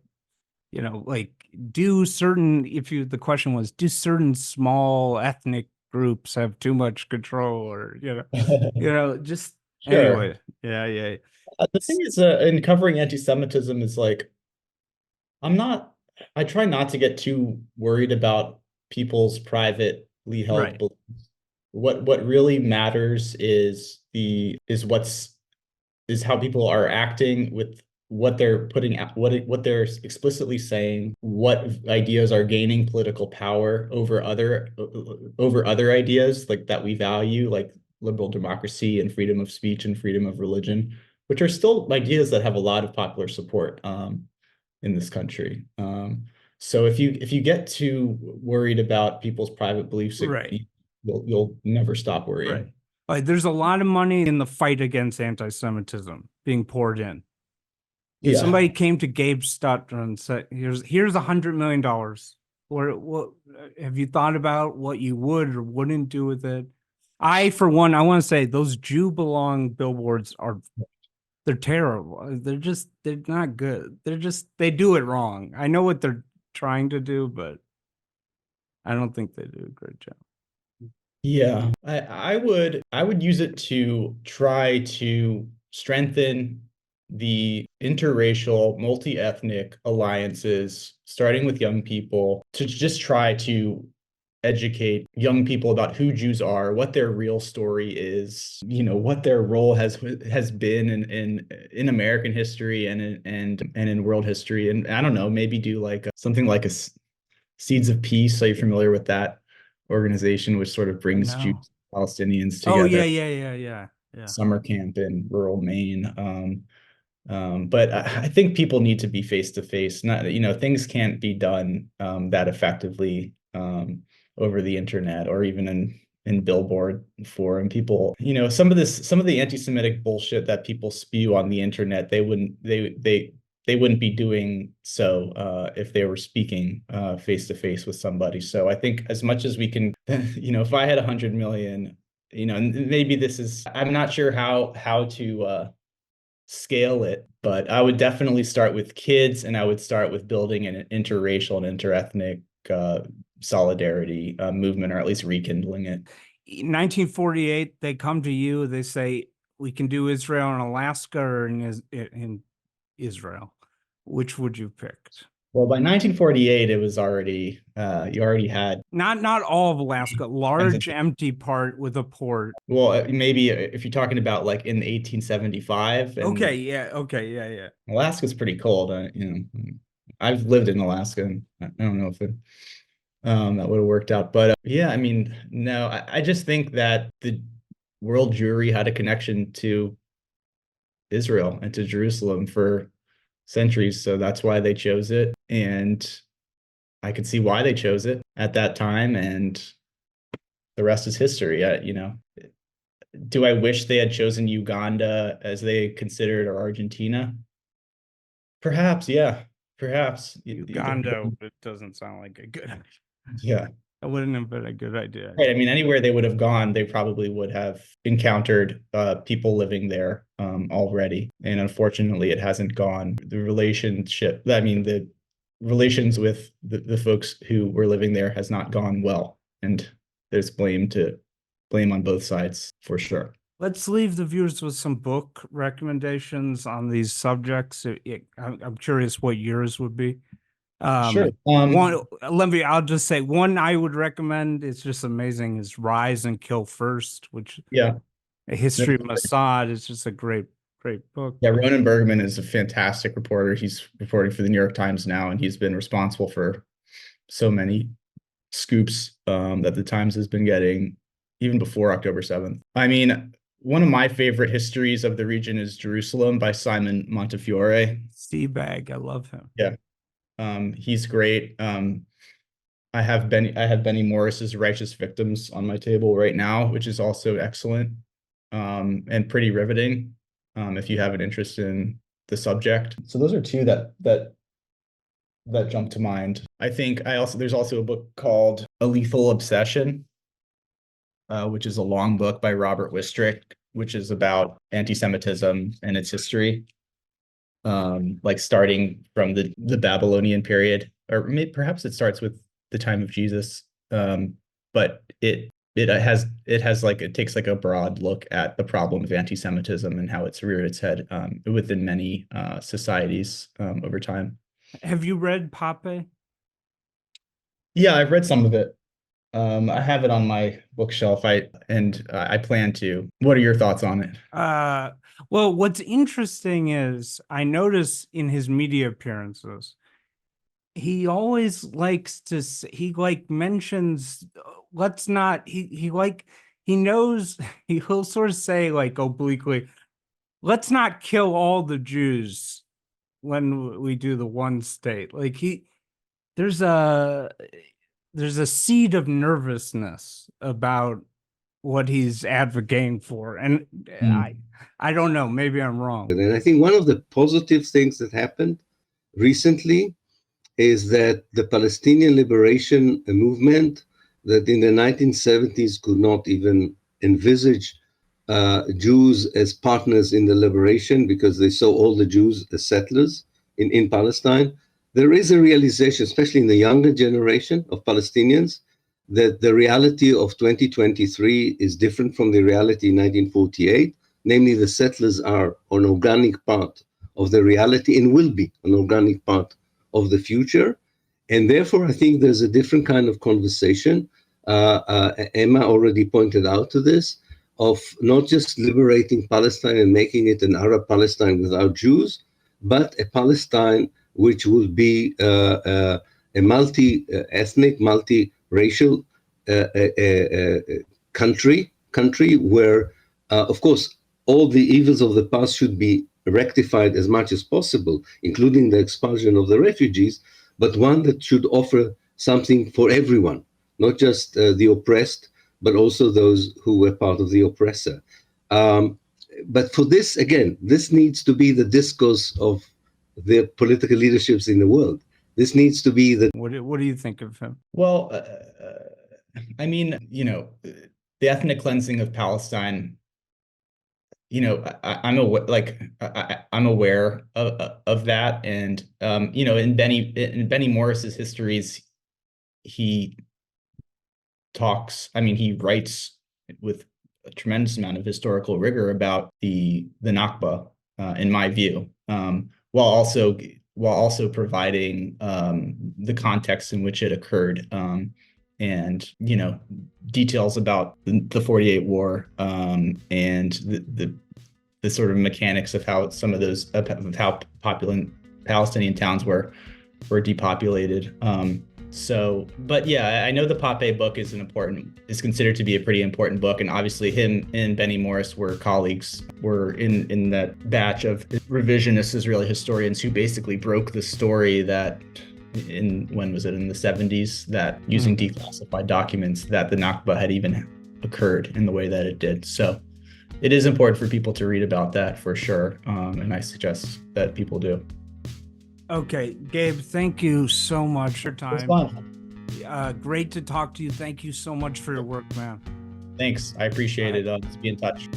like, the question was, do certain small ethnic groups have too much control, or, just anyway. Yeah. The thing is, in covering anti-Semitism is, like, I try not to get too worried about people's privately held beliefs. What really matters is how people are acting with what they're putting out, what they're explicitly saying, what ideas are gaining political power over other ideas, like, that we value, like liberal democracy and freedom of speech and freedom of religion, which are still ideas that have a lot of popular support in this country. So if you get too worried about people's private beliefs, you'll never stop worrying. There's a lot of money in the fight against anti-Semitism being poured in. If somebody came to Gabe Stutman and said, here's $100 million, or what have you thought about what you would or wouldn't do with it? For one, I want to say those Jew belong billboards they're terrible. They're not good. They do it wrong. I know what they're trying to do, but I don't think they do a great job. Yeah, I would use it to try to strengthen the interracial, multi-ethnic alliances, starting with young people, to just try to educate young people about who Jews are, what their real story is, what their role has been in American history and in world history. And I don't know, maybe do like something like a Seeds of Peace. Are you familiar with that organization, which sort of brings Jews and Palestinians together? Oh, yeah. Summer camp in rural Maine. But I think people need to be face to face. Not, things can't be done that effectively over the internet, or even in and billboard for, and people, some of the anti-Semitic bullshit that people spew on the internet, they wouldn't be doing so if they were speaking face to face with somebody. So I think as much as we can, if I had 100 million, maybe I'm not sure how to scale it, but I would definitely start with kids, and I would start with building an interracial and interethnic solidarity movement, or at least rekindling it. 1948, they come to you, they say, we can do Israel and Alaska or in Israel. Which would you pick? Well, by 1948, it was already, you already had... Not all of Alaska, large empty part with a port. Well, maybe if you're talking about like in 1875. Okay, yeah. Alaska's pretty cold. I've lived in Alaska, and I don't know if that would have worked out. But yeah, I mean, no, I just think that the world Jewry had a connection to Israel and to Jerusalem for centuries, so that's why they chose it, and I could see why they chose it at that time, and the rest is history. Do I wish they had chosen Uganda as they considered, or Argentina? Perhaps, yeah, perhaps. Uganda, it doesn't sound like a good idea. Yeah. It wouldn't have been a good idea. Right. I mean, anywhere they would have gone, they probably would have encountered people living there already. And unfortunately, it hasn't gone. The relations with the folks who were living there has not gone well. And there's blame on both sides, for sure. Let's leave the viewers with some book recommendations on these subjects. I'm curious what yours would be. Sure. I'll just say one I would recommend. It's just amazing. Is Rise and Kill First, which a history of Mossad is just a great book. Yeah, Ronan Bergman is a fantastic reporter. He's reporting for the New York Times now, and he's been responsible for so many scoops that the Times has been getting even before October 7th. I mean, one of my favorite histories of the region is Jerusalem by Simon Montefiore. Seabag, I love him. Yeah. He's great. I have Benny Morris's Righteous Victims on my table right now, which is also excellent and pretty riveting if you have an interest in the subject. So those are two that jump to mind. I think there's also a book called A Lethal Obsession, which is a long book by Robert Wistrick, which is about anti-Semitism and its history. Like starting from the Babylonian period, or perhaps it starts with the time of Jesus, but it takes like a broad look at the problem of anti-Semitism and how it's reared its head within many societies over time. Have you read Pape? Yeah, I've read some of it. I have it on my bookshelf. I plan to. What are your thoughts on it? Well, what's interesting is I notice in his media appearances, he always likes to, mentions, let's not, he knows, he'll sort of say like obliquely, let's not kill all the Jews when we do the one state. Like there's a seed of nervousness about what he's advocating for. And I don't know, maybe I'm wrong. And I think one of the positive things that happened recently is that the Palestinian liberation movement that in the 1970s could not even envisage Jews as partners in the liberation because they saw all the Jews as settlers in Palestine. There is a realization, especially in the younger generation of Palestinians, that the reality of 2023 is different from the reality in 1948. Namely, the settlers are an organic part of the reality and will be an organic part of the future. And therefore, I think there's a different kind of conversation. Emma already pointed out to this, of not just liberating Palestine and making it an Arab Palestine without Jews, but a Palestine which will be a multi-ethnic, multi-racial country where, of course, all the evils of the past should be rectified as much as possible, including the expulsion of the refugees, but one that should offer something for everyone, not just the oppressed, but also those who were part of the oppressor. But for this, again, this needs to be the discourse of the political leaderships in the world. This needs to be the... What do you think of him? Well, I mean, the ethnic cleansing of Palestine, I'm aware of that. And, in Benny Morris's histories, he writes with a tremendous amount of historical rigor about the Nakba, in my view, while also providing the context in which it occurred, and details about the 48 war, and the sort of mechanics of how some of those of how Palestinian towns were depopulated. But yeah, I know the Pape book is considered to be a pretty important book, and obviously him and Benny Morris were colleagues, were in that batch of revisionist Israeli historians who basically broke the story that when was it, in the 70s, that using declassified documents, that the Nakba had even occurred in the way that it did. So it is important for people to read about that for sure, and I suggest that people do. Okay, Gabe, thank you so much for your time. It was fun. Great to talk to you. Thank you so much for your work, man. Thanks. I appreciate it. Let's be in touch.